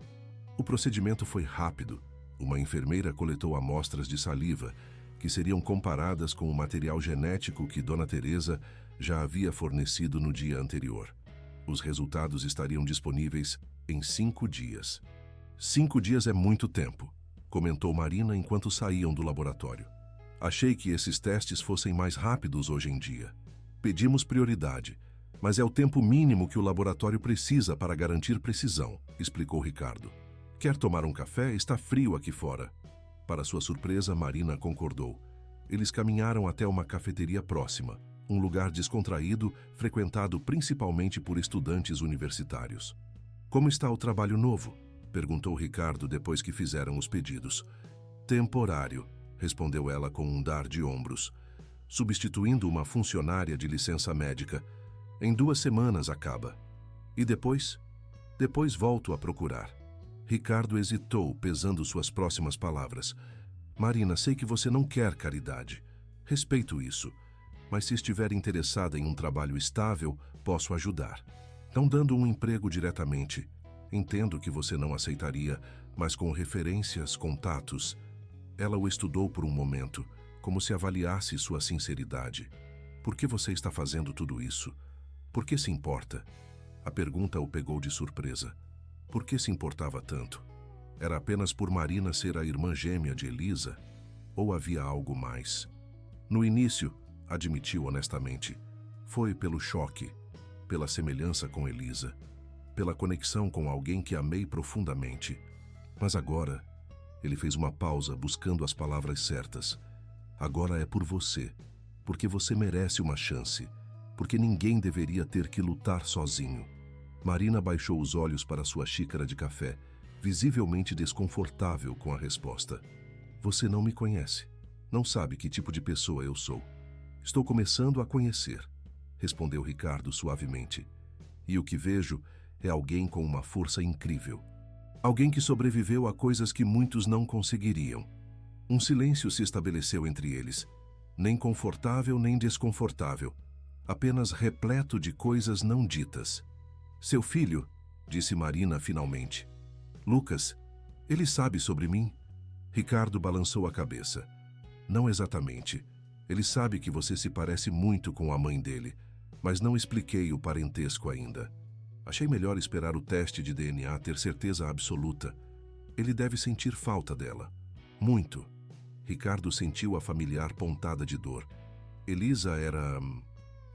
O procedimento foi rápido. Uma enfermeira coletou amostras de saliva, que seriam comparadas com o material genético que Dona Teresa já havia fornecido no dia anterior. Os resultados estariam disponíveis em 5 dias. 5 dias é muito tempo, comentou Marina enquanto saíam do laboratório. Achei que esses testes fossem mais rápidos hoje em dia. Pedimos prioridade. Mas é o tempo mínimo que o laboratório precisa para garantir precisão, explicou Ricardo. Quer tomar um café? Está frio aqui fora. Para sua surpresa, Marina concordou. Eles caminharam até uma cafeteria próxima, um lugar descontraído, frequentado principalmente por estudantes universitários. Como está o trabalho novo? Perguntou Ricardo depois que fizeram os pedidos. Temporário, respondeu ela com um dar de ombros. Substituindo uma funcionária de licença médica. Em 2 semanas acaba. E depois? Depois volto a procurar. Ricardo hesitou, pesando suas próximas palavras. Marina, sei que você não quer caridade. Respeito isso. Mas se estiver interessada em um trabalho estável, posso ajudar. Não dando um emprego diretamente. Entendo que você não aceitaria, mas com referências, contatos. Ela o estudou por um momento, como se avaliasse sua sinceridade. Por que você está fazendo tudo isso? Por que se importa? A pergunta o pegou de surpresa. Por que se importava tanto? Era apenas por Marina ser a irmã gêmea de Elisa? Ou havia algo mais? No início, admitiu honestamente, foi pelo choque, pela semelhança com Elisa, pela conexão com alguém que amei profundamente. Mas agora, ele fez uma pausa buscando as palavras certas. Agora é por você, porque você merece uma chance, porque ninguém deveria ter que lutar sozinho. Marina baixou os olhos para sua xícara de café, visivelmente desconfortável com a resposta. Você não me conhece. Não sabe que tipo de pessoa eu sou. Estou começando a conhecer, respondeu Ricardo suavemente. E o que vejo é alguém com uma força incrível. Alguém que sobreviveu a coisas que muitos não conseguiriam. Um silêncio se estabeleceu entre eles, nem confortável nem desconfortável, apenas repleto de coisas não ditas. Seu filho, disse Marina finalmente. Lucas, ele sabe sobre mim? Ricardo balançou a cabeça. Não exatamente. Ele sabe que você se parece muito com a mãe dele, mas não expliquei o parentesco ainda. Achei melhor esperar o teste de DNA ter certeza absoluta. Ele deve sentir falta dela. Muito. Ricardo sentiu a familiar pontada de dor. Elisa era...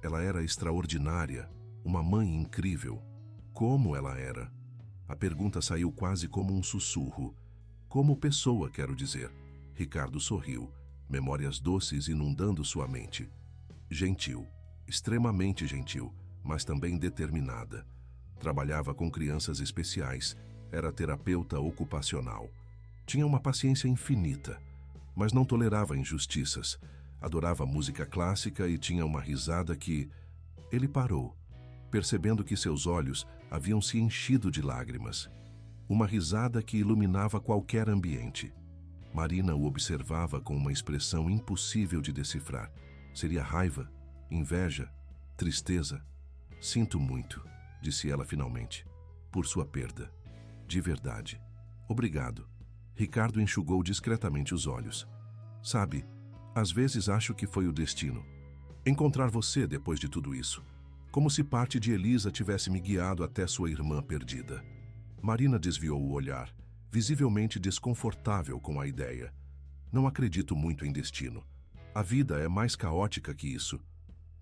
Ela era extraordinária, uma mãe incrível. Como ela era? A pergunta saiu quase como um sussurro. Como pessoa, quero dizer. Ricardo sorriu, memórias doces inundando sua mente. Gentil, extremamente gentil, mas também determinada. Trabalhava com crianças especiais, era terapeuta ocupacional. Tinha uma paciência infinita, mas não tolerava injustiças. Adorava música clássica e tinha uma risada que... Ele parou, percebendo que seus olhos haviam se enchido de lágrimas. Uma risada que iluminava qualquer ambiente. Marina o observava com uma expressão impossível de decifrar. Seria raiva, inveja, tristeza? Sinto muito, disse ela finalmente, por sua perda. De verdade. Obrigado. Ricardo enxugou discretamente os olhos. Sabe, às vezes acho que foi o destino. Encontrar você depois de tudo isso. Como se parte de Elisa tivesse me guiado até sua irmã perdida. Marina desviou o olhar, visivelmente desconfortável com a ideia. Não acredito muito em destino. A vida é mais caótica que isso.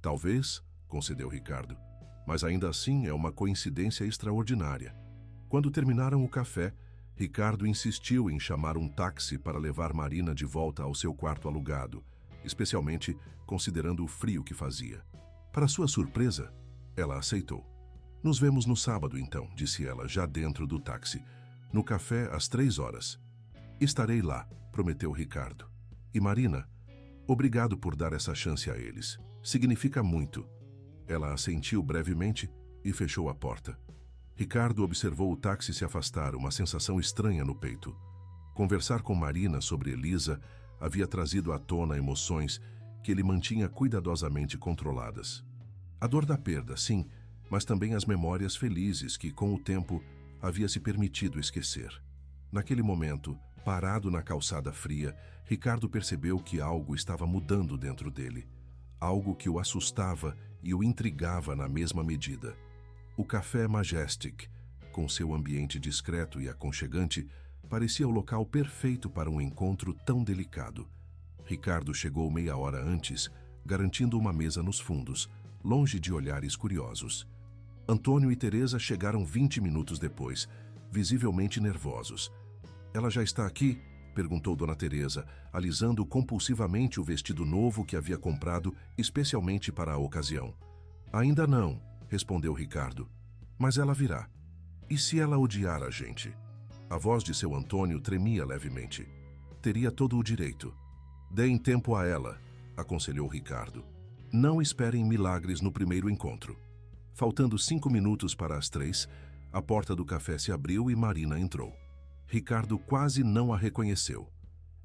Talvez, concedeu Ricardo, mas ainda assim é uma coincidência extraordinária. Quando terminaram o café, Ricardo insistiu em chamar um táxi para levar Marina de volta ao seu quarto alugado, especialmente considerando o frio que fazia. Para sua surpresa, ela aceitou. Nos vemos no sábado, então, disse ela, já dentro do táxi. No café, às 3h. Estarei lá, prometeu Ricardo. E Marina, obrigado por dar essa chance a eles. Significa muito. Ela assentiu brevemente e fechou a porta. Ricardo observou o táxi se afastar, uma sensação estranha no peito. Conversar com Marina sobre Elisa havia trazido à tona emoções que ele mantinha cuidadosamente controladas. A dor da perda, sim, mas também as memórias felizes que, com o tempo, havia se permitido esquecer. Naquele momento, parado na calçada fria, Ricardo percebeu que algo estava mudando dentro dele. Algo que o assustava e o intrigava na mesma medida. O Café Majestic, com seu ambiente discreto e aconchegante, parecia o local perfeito para um encontro tão delicado. Ricardo chegou meia hora antes, garantindo uma mesa nos fundos, longe de olhares curiosos. Antônio e Teresa chegaram 20 minutos depois, visivelmente nervosos. "Ela já está aqui?" perguntou Dona Teresa, alisando compulsivamente o vestido novo que havia comprado especialmente para a ocasião. "Ainda não", respondeu Ricardo. "Mas ela virá. E se ela odiar a gente?" A voz de seu Antônio tremia levemente. "Teria todo o direito." "Deem tempo a ela", aconselhou Ricardo. "Não esperem milagres no primeiro encontro." Faltando 5 minutos para as 3, a porta do café se abriu e Marina entrou. Ricardo quase não a reconheceu.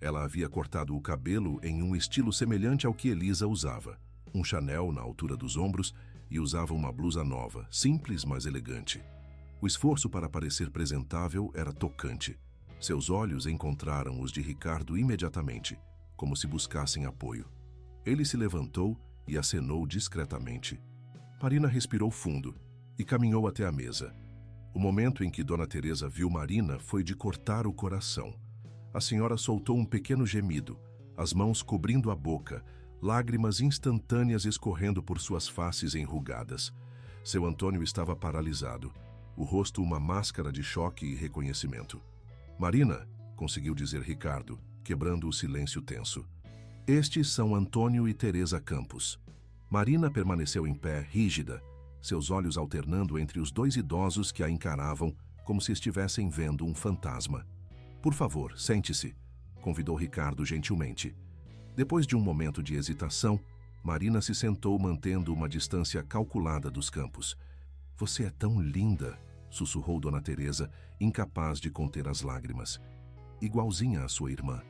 Ela havia cortado o cabelo em um estilo semelhante ao que Elisa usava, um Chanel na altura dos ombros, e usava uma blusa nova, simples mas elegante. O esforço para parecer presentável era tocante. Seus olhos encontraram os de Ricardo imediatamente, como se buscassem apoio. Ele se levantou e acenou discretamente. Marina respirou fundo e caminhou até a mesa. O momento em que Dona Teresa viu Marina foi de cortar o coração. A senhora soltou um pequeno gemido, as mãos cobrindo a boca, lágrimas instantâneas escorrendo por suas faces enrugadas. Seu Antônio estava paralisado, o rosto uma máscara de choque e reconhecimento. "Marina", conseguiu dizer Ricardo, quebrando o silêncio tenso. "Estes são Antônio e Teresa Campos." Marina permaneceu em pé, rígida, seus olhos alternando entre os 2 idosos que a encaravam como se estivessem vendo um fantasma. "Por favor, sente-se", convidou Ricardo gentilmente. Depois de um momento de hesitação, Marina se sentou mantendo uma distância calculada dos Campos. "Você é tão linda", sussurrou Dona Teresa, incapaz de conter as lágrimas. "Igualzinha à sua irmã."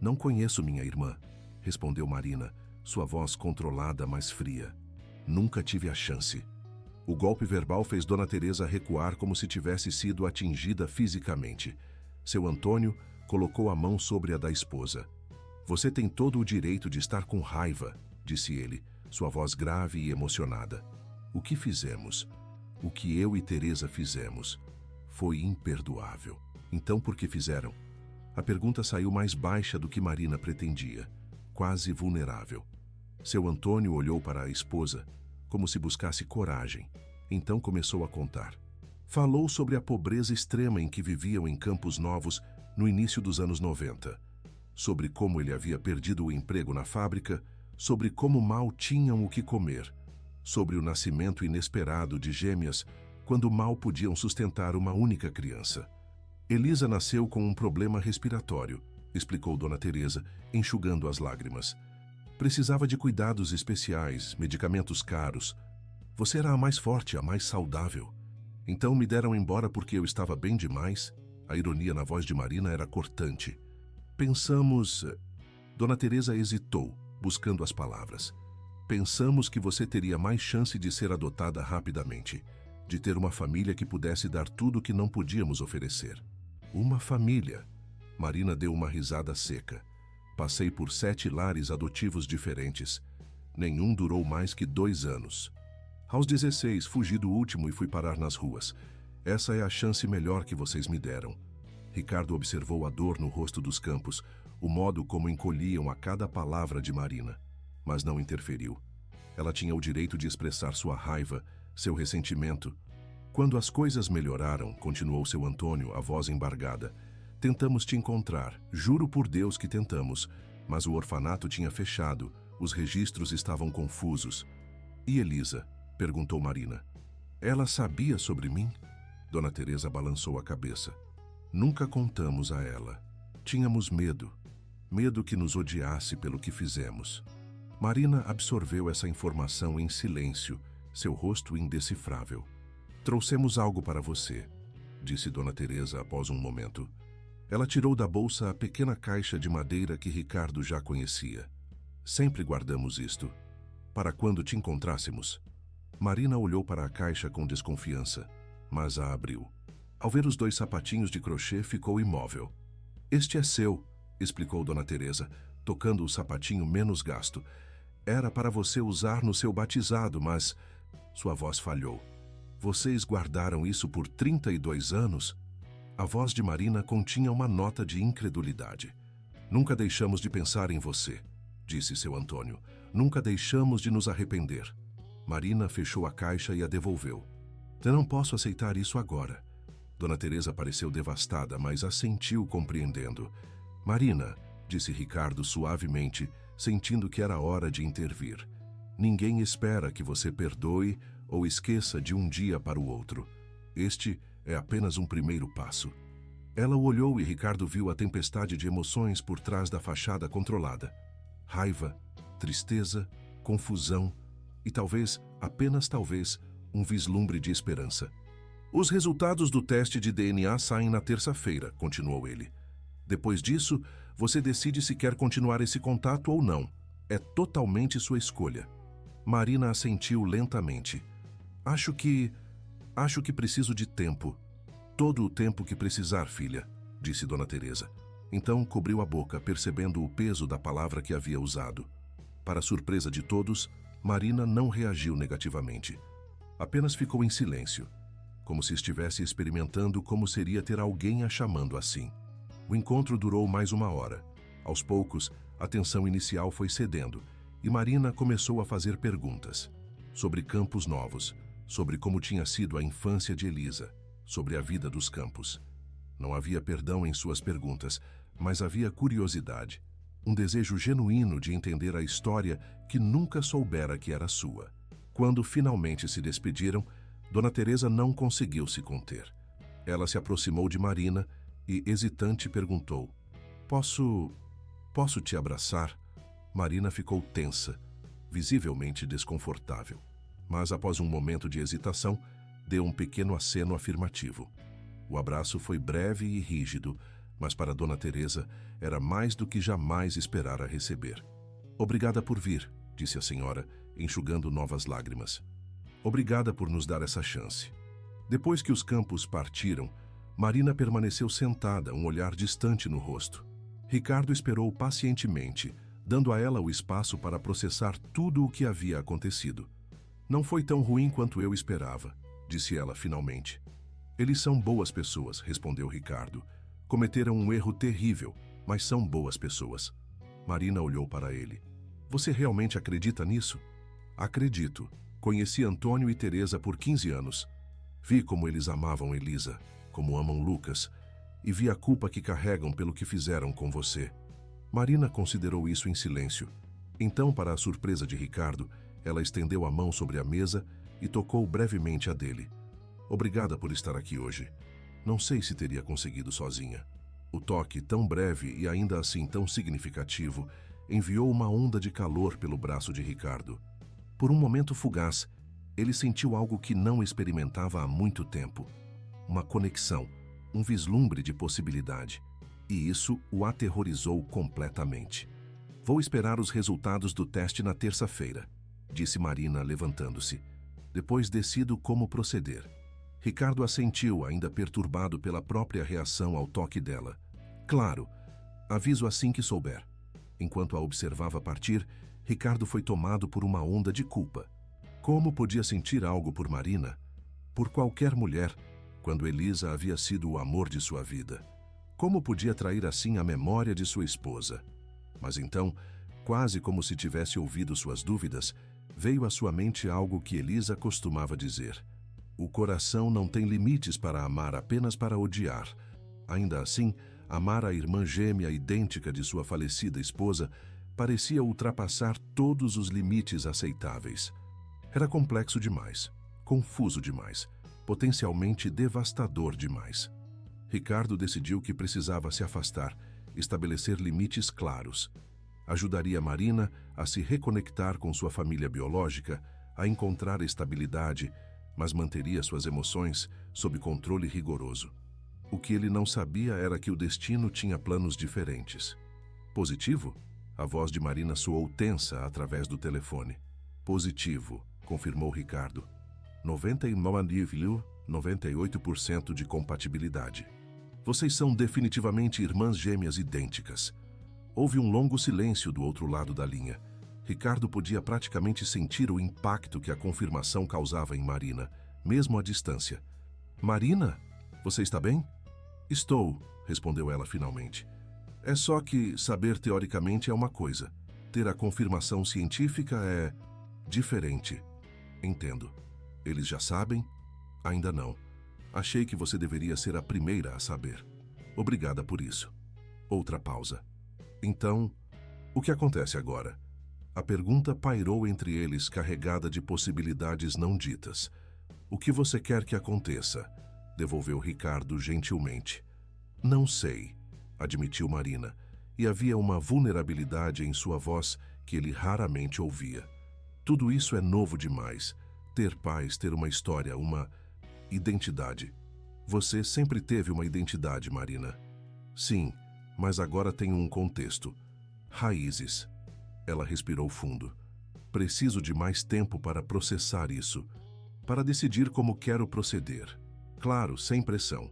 "Não conheço minha irmã", respondeu Marina, sua voz controlada, mas fria. "Nunca tive a chance." O golpe verbal fez Dona Teresa recuar como se tivesse sido atingida fisicamente. Seu Antônio colocou a mão sobre a da esposa. "Você tem todo o direito de estar com raiva", disse ele, sua voz grave e emocionada. "O que fizemos, o que eu e Teresa fizemos, foi imperdoável." "Então por que fizeram?" A pergunta saiu mais baixa do que Marina pretendia, quase vulnerável. Seu Antônio olhou para a esposa, como se buscasse coragem. Então começou a contar. Falou sobre a pobreza extrema em que viviam em Campos Novos no início dos anos 90. Sobre como ele havia perdido o emprego na fábrica, sobre como mal tinham o que comer, sobre o nascimento inesperado de gêmeas quando mal podiam sustentar uma única criança. "Elisa nasceu com um problema respiratório", explicou Dona Teresa, enxugando as lágrimas. "Precisava de cuidados especiais, medicamentos caros. Você era a mais forte, a mais saudável. Então me deram embora porque eu estava bem demais." A ironia na voz de Marina era cortante. "Pensamos..." Dona Teresa hesitou, buscando as palavras. "Pensamos que você teria mais chance de ser adotada rapidamente, de ter uma família que pudesse dar tudo o que não podíamos oferecer." "Uma família?" Marina deu uma risada seca. "Passei por 7 lares adotivos diferentes. Nenhum durou mais que 2 anos. Aos 16, fugi do último e fui parar nas ruas. Essa é a chance melhor que vocês me deram." Ricardo observou a dor no rosto dos Campos, o modo como encolhiam a cada palavra de Marina, mas não interferiu. Ela tinha o direito de expressar sua raiva, seu ressentimento. "Quando as coisas melhoraram", continuou seu Antônio, a voz embargada, "tentamos te encontrar, juro por Deus que tentamos, mas o orfanato tinha fechado, os registros estavam confusos." "E Elisa?", perguntou Marina. "Ela sabia sobre mim?" Dona Teresa balançou a cabeça. "Nunca contamos a ela. Tínhamos medo. Medo que nos odiasse pelo que fizemos." Marina absorveu essa informação em silêncio, seu rosto indecifrável. "Trouxemos algo para você", disse Dona Teresa após um momento. Ela tirou da bolsa a pequena caixa de madeira que Ricardo já conhecia. "Sempre guardamos isto, para quando te encontrássemos." Marina olhou para a caixa com desconfiança, mas a abriu. Ao ver os 2 sapatinhos de crochê, ficou imóvel. "Este é seu", explicou Dona Teresa, tocando o sapatinho menos gasto. "Era para você usar no seu batizado, mas..." Sua voz falhou. "Vocês guardaram isso por 32 anos?" A voz de Marina continha uma nota de incredulidade. "Nunca deixamos de pensar em você", disse seu Antônio. "Nunca deixamos de nos arrepender." Marina fechou a caixa e a devolveu. Eu não posso aceitar isso agora. Dona Teresa pareceu devastada, mas assentiu compreendendo. Marina, disse Ricardo suavemente, sentindo que era hora de intervir. Ninguém espera que você perdoe ou esqueça de um dia para o outro. Este é apenas um primeiro passo. Ela o olhou e Ricardo viu a tempestade de emoções por trás da fachada controlada. Raiva, tristeza, confusão e talvez, apenas talvez, um vislumbre de esperança. Os resultados do teste de DNA saem na terça-feira, continuou ele. Depois disso, você decide se quer continuar esse contato ou não. É totalmente sua escolha. Marina assentiu lentamente. Acho que preciso de tempo. Todo o tempo que precisar, filha, disse Dona Teresa. Então cobriu a boca, percebendo o peso da palavra que havia usado. Para surpresa de todos, Marina não reagiu negativamente. Apenas ficou em silêncio, como se estivesse experimentando como seria ter alguém a chamando assim. O encontro durou mais 1 hora. Aos poucos, a tensão inicial foi cedendo e Marina começou a fazer perguntas sobre Campos Novos, sobre como tinha sido a infância de Elisa, sobre a vida dos Campos. Não havia perdão em suas perguntas, mas havia curiosidade, um desejo genuíno de entender a história que nunca soubera que era sua. Quando finalmente se despediram, Dona Teresa não conseguiu se conter. Ela se aproximou de Marina e, hesitante, perguntou: Posso te abraçar? Marina ficou tensa, visivelmente desconfortável. Mas, após um momento de hesitação, deu um pequeno aceno afirmativo. O abraço foi breve e rígido, mas para Dona Teresa era mais do que jamais esperara receber. Obrigada por vir, disse a senhora, enxugando novas lágrimas. Obrigada por nos dar essa chance. Depois que os Campos partiram, Marina permaneceu sentada, um olhar distante no rosto. Ricardo esperou pacientemente, dando a ela o espaço para processar tudo o que havia acontecido. Não foi tão ruim quanto eu esperava, disse ela finalmente. Eles são boas pessoas, respondeu Ricardo. Cometeram um erro terrível, mas são boas pessoas. Marina olhou para ele. Você realmente acredita nisso? Acredito. Conheci Antônio e Teresa por 15 anos. Vi como eles amavam Elisa, como amam Lucas, e vi a culpa que carregam pelo que fizeram com você. Marina considerou isso em silêncio. Então, para a surpresa de Ricardo, ela estendeu a mão sobre a mesa e tocou brevemente a dele. Obrigada por estar aqui hoje. Não sei se teria conseguido sozinha. O toque, tão breve e ainda assim tão significativo, enviou uma onda de calor pelo braço de Ricardo. Por um momento fugaz, ele sentiu algo que não experimentava há muito tempo. Uma conexão, um vislumbre de possibilidade. E isso o aterrorizou completamente. Vou esperar os resultados do teste na terça-feira, disse Marina, levantando-se. Depois decido como proceder. Ricardo assentiu, ainda perturbado pela própria reação ao toque dela. Claro, aviso assim que souber. Enquanto a observava partir, Ricardo foi tomado por uma onda de culpa. Como podia sentir algo por Marina? Por qualquer mulher, quando Elisa havia sido o amor de sua vida. Como podia trair assim a memória de sua esposa? Mas então, quase como se tivesse ouvido suas dúvidas, veio à sua mente algo que Elisa costumava dizer. O coração não tem limites para amar, apenas para odiar. Ainda assim, amar a irmã gêmea idêntica de sua falecida esposa parecia ultrapassar todos os limites aceitáveis. Era complexo demais, confuso demais, potencialmente devastador demais. Ricardo decidiu que precisava se afastar, estabelecer limites claros. Ajudaria Marina a se reconectar com sua família biológica, a encontrar estabilidade, mas manteria suas emoções sob controle rigoroso. O que ele não sabia era que o destino tinha planos diferentes. Positivo? A voz de Marina soou tensa através do telefone. Positivo, confirmou Ricardo. 99,98% de compatibilidade. Vocês são definitivamente irmãs gêmeas idênticas. Houve um longo silêncio do outro lado da linha. Ricardo podia praticamente sentir o impacto que a confirmação causava em Marina, mesmo à distância. Marina, você está bem? Estou, respondeu ela finalmente. É só que saber teoricamente é uma coisa. Ter a confirmação científica é diferente. Entendo. Eles já sabem? Ainda não. Achei que você deveria ser a primeira a saber. Obrigada por isso. Outra pausa. Então, o que acontece agora? A pergunta pairou entre eles, carregada de possibilidades não ditas. O que você quer que aconteça? Devolveu Ricardo gentilmente. Não sei, admitiu Marina, e havia uma vulnerabilidade em sua voz que ele raramente ouvia. Tudo isso é novo demais. Ter pais, ter uma história, uma identidade. Você sempre teve uma identidade, Marina. Sim, mas agora tem um contexto. Raízes. Ela respirou fundo. Preciso de mais tempo para processar isso, para decidir como quero proceder. Claro, sem pressão.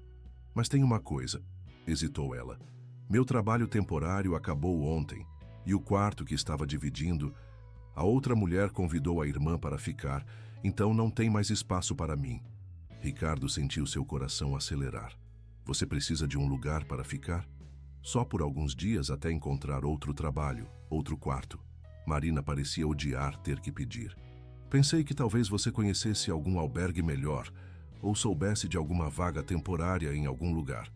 Mas tem uma coisa, hesitou ela. Meu trabalho temporário acabou ontem, e o quarto que estava dividindo, a outra mulher convidou a irmã para ficar, então não tem mais espaço para mim. Ricardo sentiu seu coração acelerar. Você precisa de um lugar para ficar? Só por alguns dias até encontrar outro trabalho, outro quarto. Marina parecia odiar ter que pedir. Pensei que talvez você conhecesse algum albergue melhor, ou soubesse de alguma vaga temporária em algum lugar.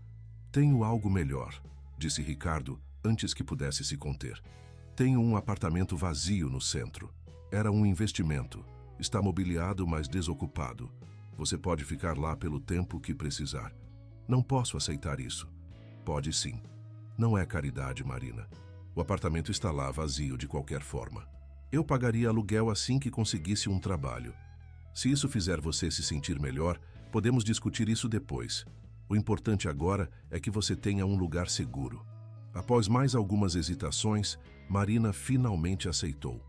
Tenho algo melhor, disse Ricardo antes que pudesse se conter. Tenho um apartamento vazio no centro. Era um investimento. Está mobiliado, mas desocupado. Você pode ficar lá pelo tempo que precisar. Não posso aceitar isso. Pode sim. Não é caridade, Marina. O apartamento está lá vazio de qualquer forma. Eu pagaria aluguel assim que conseguisse um trabalho. Se isso fizer você se sentir melhor, podemos discutir isso depois. O importante agora é que você tenha um lugar seguro. Após mais algumas hesitações, Marina finalmente aceitou.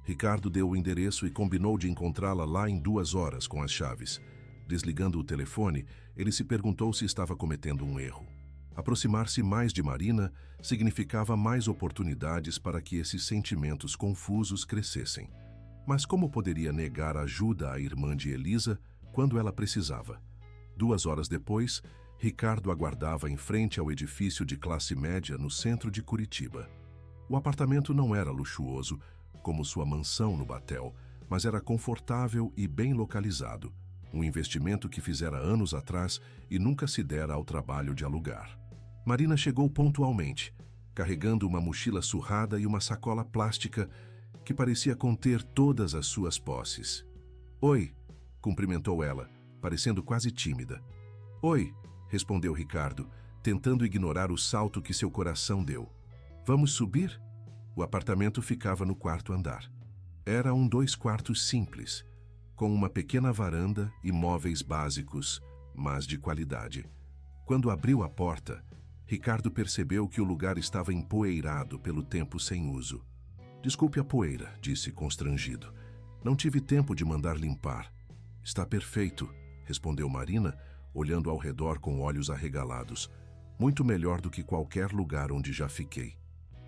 Ricardo deu o endereço e combinou de encontrá-la lá em 2 horas com as chaves. Desligando o telefone, ele se perguntou se estava cometendo um erro. Aproximar-se mais de Marina significava mais oportunidades para que esses sentimentos confusos crescessem. Mas como poderia negar ajuda à irmã de Elisa quando ela precisava? 2 horas depois, Ricardo aguardava em frente ao edifício de classe média no centro de Curitiba. O apartamento não era luxuoso, como sua mansão no Batel, mas era confortável e bem localizado, um investimento que fizera anos atrás e nunca se dera ao trabalho de alugar. Marina chegou pontualmente, carregando uma mochila surrada e uma sacola plástica que parecia conter todas as suas posses. "Oi", cumprimentou ela, parecendo quase tímida. "Oi", respondeu Ricardo, tentando ignorar o salto que seu coração deu. "Vamos subir?" O apartamento ficava no 4º andar. Era um 2 quartos simples, com uma pequena varanda e móveis básicos, mas de qualidade. Quando abriu a porta, Ricardo percebeu que o lugar estava empoeirado pelo tempo sem uso. "Desculpe a poeira", disse constrangido. "Não tive tempo de mandar limpar." "Está perfeito", respondeu Marina, olhando ao redor com olhos arregalados. "Muito melhor do que qualquer lugar onde já fiquei."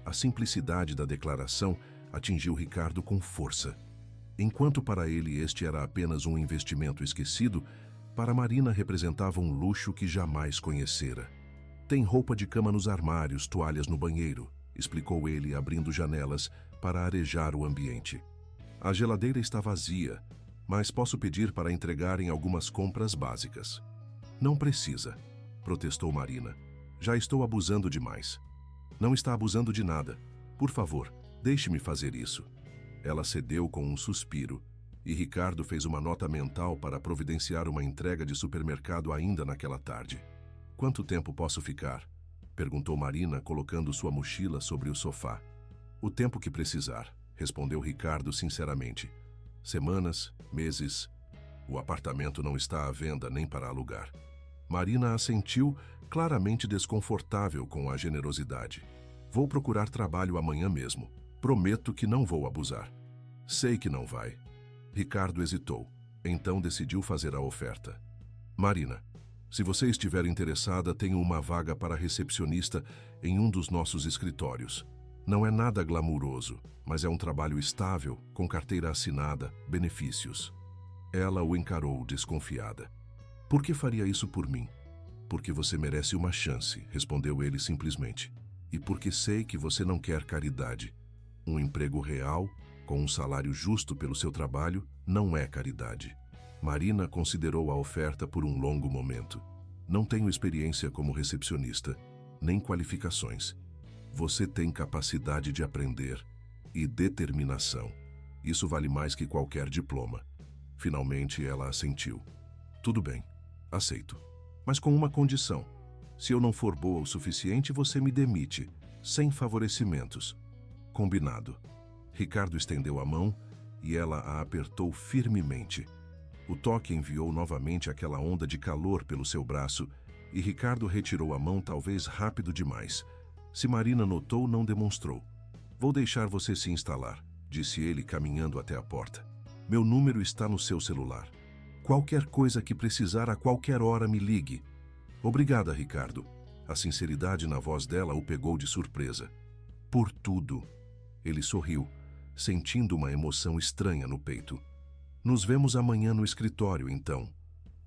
A simplicidade da declaração atingiu Ricardo com força. Enquanto para ele este era apenas um investimento esquecido, para Marina representava um luxo que jamais conhecera. "Tem roupa de cama nos armários, toalhas no banheiro", explicou ele, abrindo janelas para arejar o ambiente. "A geladeira está vazia, mas posso pedir para entregarem algumas compras básicas." "Não precisa", protestou Marina. "Já estou abusando demais." "Não está abusando de nada. Por favor, deixe-me fazer isso." Ela cedeu com um suspiro, e Ricardo fez uma nota mental para providenciar uma entrega de supermercado ainda naquela tarde. "Quanto tempo posso ficar?" perguntou Marina, colocando sua mochila sobre o sofá. "O tempo que precisar", respondeu Ricardo sinceramente. "Semanas, meses. O apartamento não está à venda nem para alugar." Marina assentiu, claramente desconfortável com a generosidade. "Vou procurar trabalho amanhã mesmo. Prometo que não vou abusar." "Sei que não vai." Ricardo hesitou. Então decidiu fazer a oferta. "Marina, se você estiver interessada, tenho uma vaga para recepcionista em um dos nossos escritórios. Não é nada glamuroso, mas é um trabalho estável, com carteira assinada, benefícios." Ela o encarou desconfiada. "Por que faria isso por mim?" "Porque você merece uma chance", respondeu ele simplesmente. "E porque sei que você não quer caridade. Um emprego real, com um salário justo pelo seu trabalho, não é caridade. Marina considerou a oferta por um longo momento. Não tenho experiência como recepcionista, nem qualificações. Você tem capacidade de aprender e determinação. Isso vale mais que qualquer diploma. Finalmente ela assentiu. Tudo bem, aceito. Mas com uma condição. Se eu não for boa o suficiente, você me demite, sem favorecimentos. Combinado. Ricardo estendeu a mão e ela a apertou firmemente. O toque enviou novamente aquela onda de calor pelo seu braço e Ricardo retirou a mão talvez rápido demais. Se Marina notou, não demonstrou. Vou deixar você se instalar, disse ele caminhando até a porta. Meu número está no seu celular. Qualquer coisa que precisar a qualquer hora me ligue. Obrigada, Ricardo. A sinceridade na voz dela o pegou de surpresa. Por tudo. Ele sorriu, sentindo uma emoção estranha no peito. Nos vemos amanhã no escritório, então.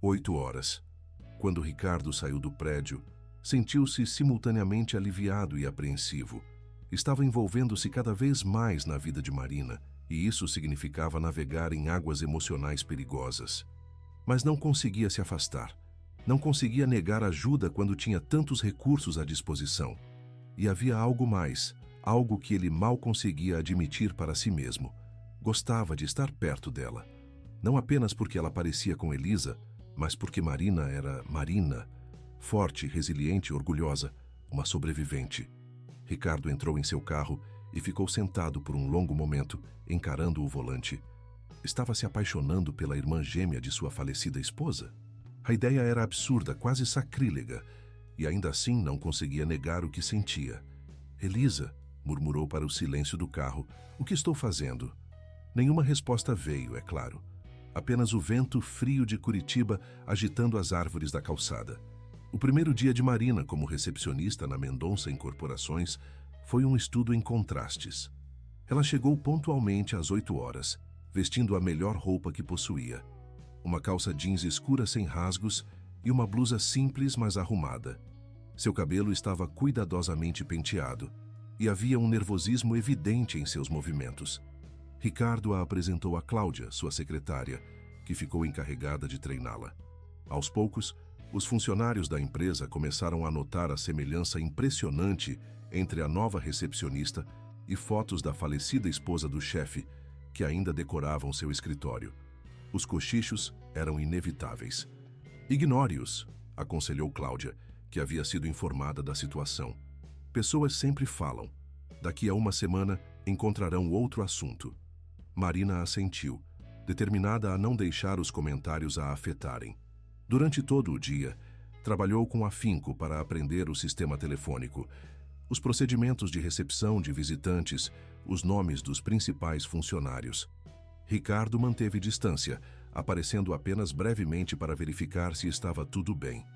8 horas. Quando Ricardo saiu do prédio, sentiu-se simultaneamente aliviado e apreensivo. Estava envolvendo-se cada vez mais na vida de Marina, e isso significava navegar em águas emocionais perigosas. Mas não conseguia se afastar. Não conseguia negar ajuda quando tinha tantos recursos à disposição. E havia algo mais, algo que ele mal conseguia admitir para si mesmo. Gostava de estar perto dela. Não apenas porque ela parecia com Elisa, mas porque Marina era Marina, forte, resiliente e orgulhosa, uma sobrevivente. Ricardo entrou em seu carro e ficou sentado por um longo momento, encarando o volante. Estava se apaixonando pela irmã gêmea de sua falecida esposa? A ideia era absurda, quase sacrílega, e ainda assim não conseguia negar o que sentia. Elisa, murmurou para o silêncio do carro, o que estou fazendo? Nenhuma resposta veio, é claro. Apenas o vento frio de Curitiba agitando as árvores da calçada. O primeiro dia de Marina como recepcionista na Mendonça Incorporações foi um estudo em contrastes. Ela chegou pontualmente às 8 horas, vestindo a melhor roupa que possuía. Uma calça jeans escura sem rasgos e uma blusa simples, mas arrumada. Seu cabelo estava cuidadosamente penteado e havia um nervosismo evidente em seus movimentos. Ricardo a apresentou a Cláudia, sua secretária, que ficou encarregada de treiná-la. Aos poucos, os funcionários da empresa começaram a notar a semelhança impressionante entre a nova recepcionista e fotos da falecida esposa do chefe, que ainda decoravam seu escritório. Os cochichos eram inevitáveis. Ignore-os, aconselhou Cláudia, que havia sido informada da situação. Pessoas sempre falam. Daqui a uma semana encontrarão outro assunto. Marina assentiu, determinada a não deixar os comentários a afetarem. Durante todo o dia, trabalhou com afinco para aprender o sistema telefônico, os procedimentos de recepção de visitantes, os nomes dos principais funcionários. Ricardo manteve distância, aparecendo apenas brevemente para verificar se estava tudo bem.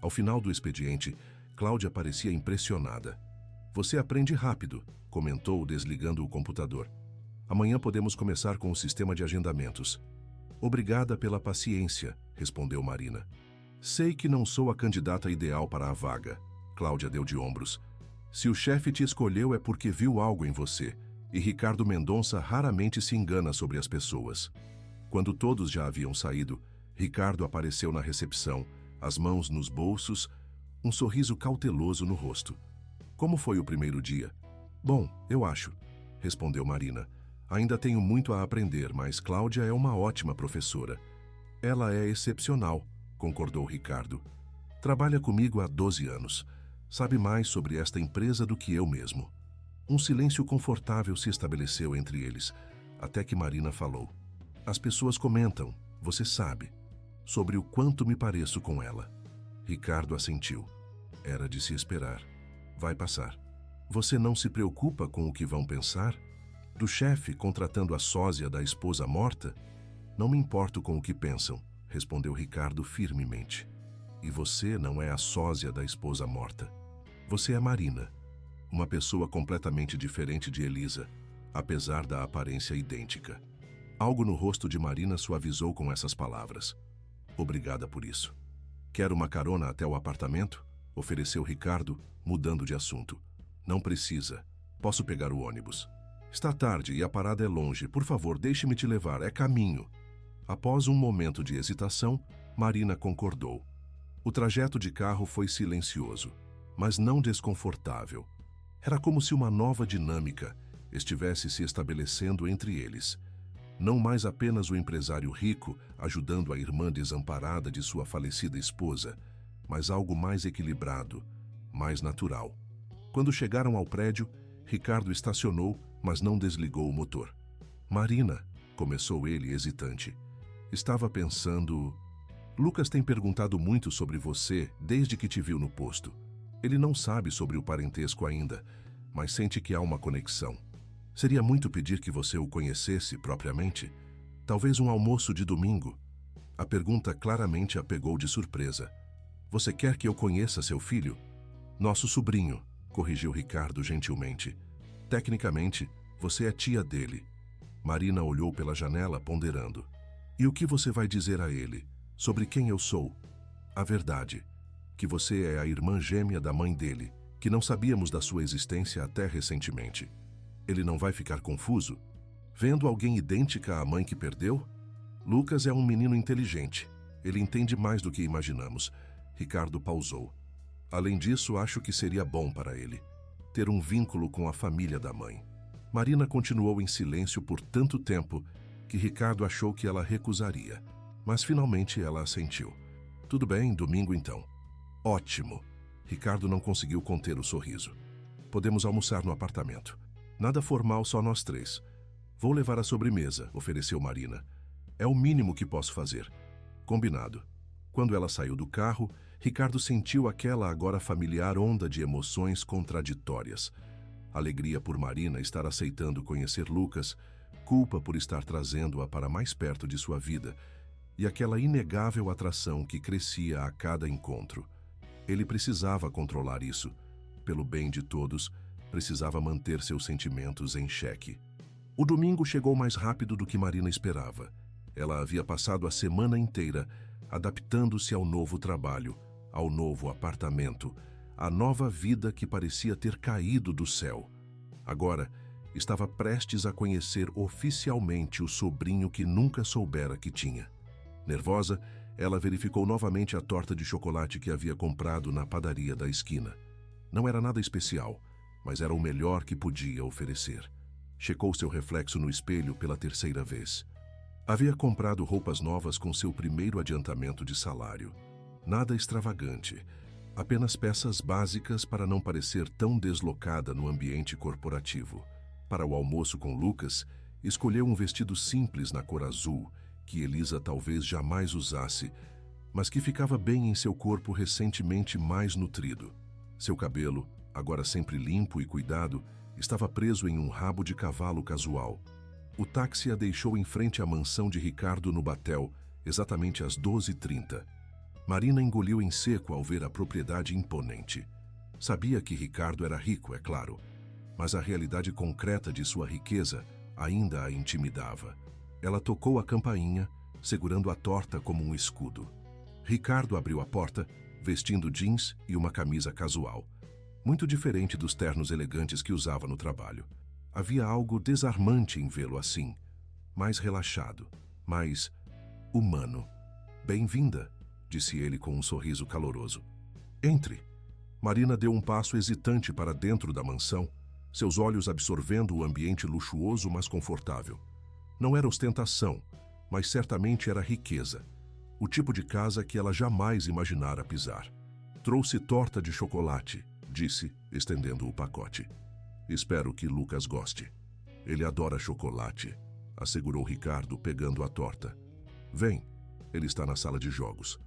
Ao final do expediente, Cláudia parecia impressionada. Você aprende rápido, comentou, desligando o computador. Amanhã podemos começar com o sistema de agendamentos. Obrigada pela paciência, respondeu Marina. Sei que não sou a candidata ideal para a vaga. Cláudia deu de ombros. Se o chefe te escolheu é porque viu algo em você, e Ricardo Mendonça raramente se engana sobre as pessoas. Quando todos já haviam saído, Ricardo apareceu na recepção, as mãos nos bolsos, um sorriso cauteloso no rosto. Como foi o primeiro dia? Bom, eu acho, respondeu Marina. Ainda tenho muito a aprender, mas Cláudia é uma ótima professora. Ela é excepcional, concordou Ricardo. Trabalha comigo há 12 anos. Sabe mais sobre esta empresa do que eu mesmo. Um silêncio confortável se estabeleceu entre eles, até que Marina falou. As pessoas comentam, você sabe, sobre o quanto me pareço com ela. Ricardo assentiu. Era de se esperar. Vai passar. Você não se preocupa com o que vão pensar? Do chefe contratando a sósia da esposa morta? Não me importo com o que pensam, respondeu Ricardo firmemente. E você não é a sósia da esposa morta. Você é Marina, uma pessoa completamente diferente de Elisa, apesar da aparência idêntica. Algo no rosto de Marina suavizou com essas palavras. Obrigada por isso. Quer uma carona até o apartamento? Ofereceu Ricardo, mudando de assunto. Não precisa. Posso pegar o ônibus. Está tarde e a parada é longe. Por favor, deixe-me te levar. É caminho. Após um momento de hesitação, Marina concordou. O trajeto de carro foi silencioso, mas não desconfortável. Era como se uma nova dinâmica estivesse se estabelecendo entre eles. Não mais apenas o empresário rico ajudando a irmã desamparada de sua falecida esposa, mas algo mais equilibrado, mais natural. Quando chegaram ao prédio, Ricardo estacionou, mas não desligou o motor. Marina, começou ele hesitante. Estava pensando... Lucas tem perguntado muito sobre você desde que te viu no posto. Ele não sabe sobre o parentesco ainda, mas sente que há uma conexão. Seria muito pedir que você o conhecesse propriamente? Talvez um almoço de domingo? A pergunta claramente a pegou de surpresa. Você quer que eu conheça seu filho? Nosso sobrinho, corrigiu Ricardo gentilmente. Tecnicamente, você é tia dele. Marina olhou pela janela, ponderando. E o que você vai dizer a ele? Sobre quem eu sou? A verdade. Que você é a irmã gêmea da mãe dele, que não sabíamos da sua existência até recentemente. Ele não vai ficar confuso? Vendo alguém idêntica à mãe que perdeu? Lucas é um menino inteligente. Ele entende mais do que imaginamos. Ricardo pausou. Além disso, acho que seria bom para ele ter um vínculo com a família da mãe. Marina continuou em silêncio por tanto tempo que Ricardo achou que ela recusaria. Mas finalmente ela assentiu. Tudo bem, domingo então. Ótimo. Ricardo não conseguiu conter o sorriso. Podemos almoçar no apartamento. Nada formal, só nós três. Vou levar a sobremesa, ofereceu Marina. É o mínimo que posso fazer. Combinado. Quando ela saiu do carro, Ricardo sentiu aquela agora familiar onda de emoções contraditórias. Alegria por Marina estar aceitando conhecer Lucas, culpa por estar trazendo-a para mais perto de sua vida, e aquela inegável atração que crescia a cada encontro. Ele precisava controlar isso. Pelo bem de todos, precisava manter seus sentimentos em xeque. O domingo chegou mais rápido do que Marina esperava. Ela havia passado a semana inteira adaptando-se ao novo trabalho, ao novo apartamento, à nova vida que parecia ter caído do céu. Agora, estava prestes a conhecer oficialmente o sobrinho que nunca soubera que tinha. Nervosa, ela verificou novamente a torta de chocolate que havia comprado na padaria da esquina. Não era nada especial, mas era o melhor que podia oferecer. Checou seu reflexo no espelho pela terceira vez. Havia comprado roupas novas com seu primeiro adiantamento de salário. Nada extravagante, apenas peças básicas para não parecer tão deslocada no ambiente corporativo. Para o almoço com Lucas, escolheu um vestido simples na cor azul, que Elisa talvez jamais usasse, mas que ficava bem em seu corpo recentemente mais nutrido. Seu cabelo, agora sempre limpo e cuidado, estava preso em um rabo de cavalo casual. O táxi a deixou em frente à mansão de Ricardo no Batel, exatamente às 12h30. Marina engoliu em seco ao ver a propriedade imponente. Sabia que Ricardo era rico, é claro, mas a realidade concreta de sua riqueza ainda a intimidava. Ela tocou a campainha, segurando a torta como um escudo. Ricardo abriu a porta, vestindo jeans e uma camisa casual. Muito diferente dos ternos elegantes que usava no trabalho. Havia algo desarmante em vê-lo assim, mais relaxado, mais humano. Bem-vinda, disse ele com um sorriso caloroso. Entre. Marina deu um passo hesitante para dentro da mansão, seus olhos absorvendo o ambiente luxuoso mas confortável. Não era ostentação, mas certamente era riqueza. O tipo de casa que ela jamais imaginara pisar. Trouxe torta de chocolate, disse, estendendo o pacote. Espero que Lucas goste. Ele adora chocolate, assegurou Ricardo, pegando a torta. Vem, ele está na sala de jogos.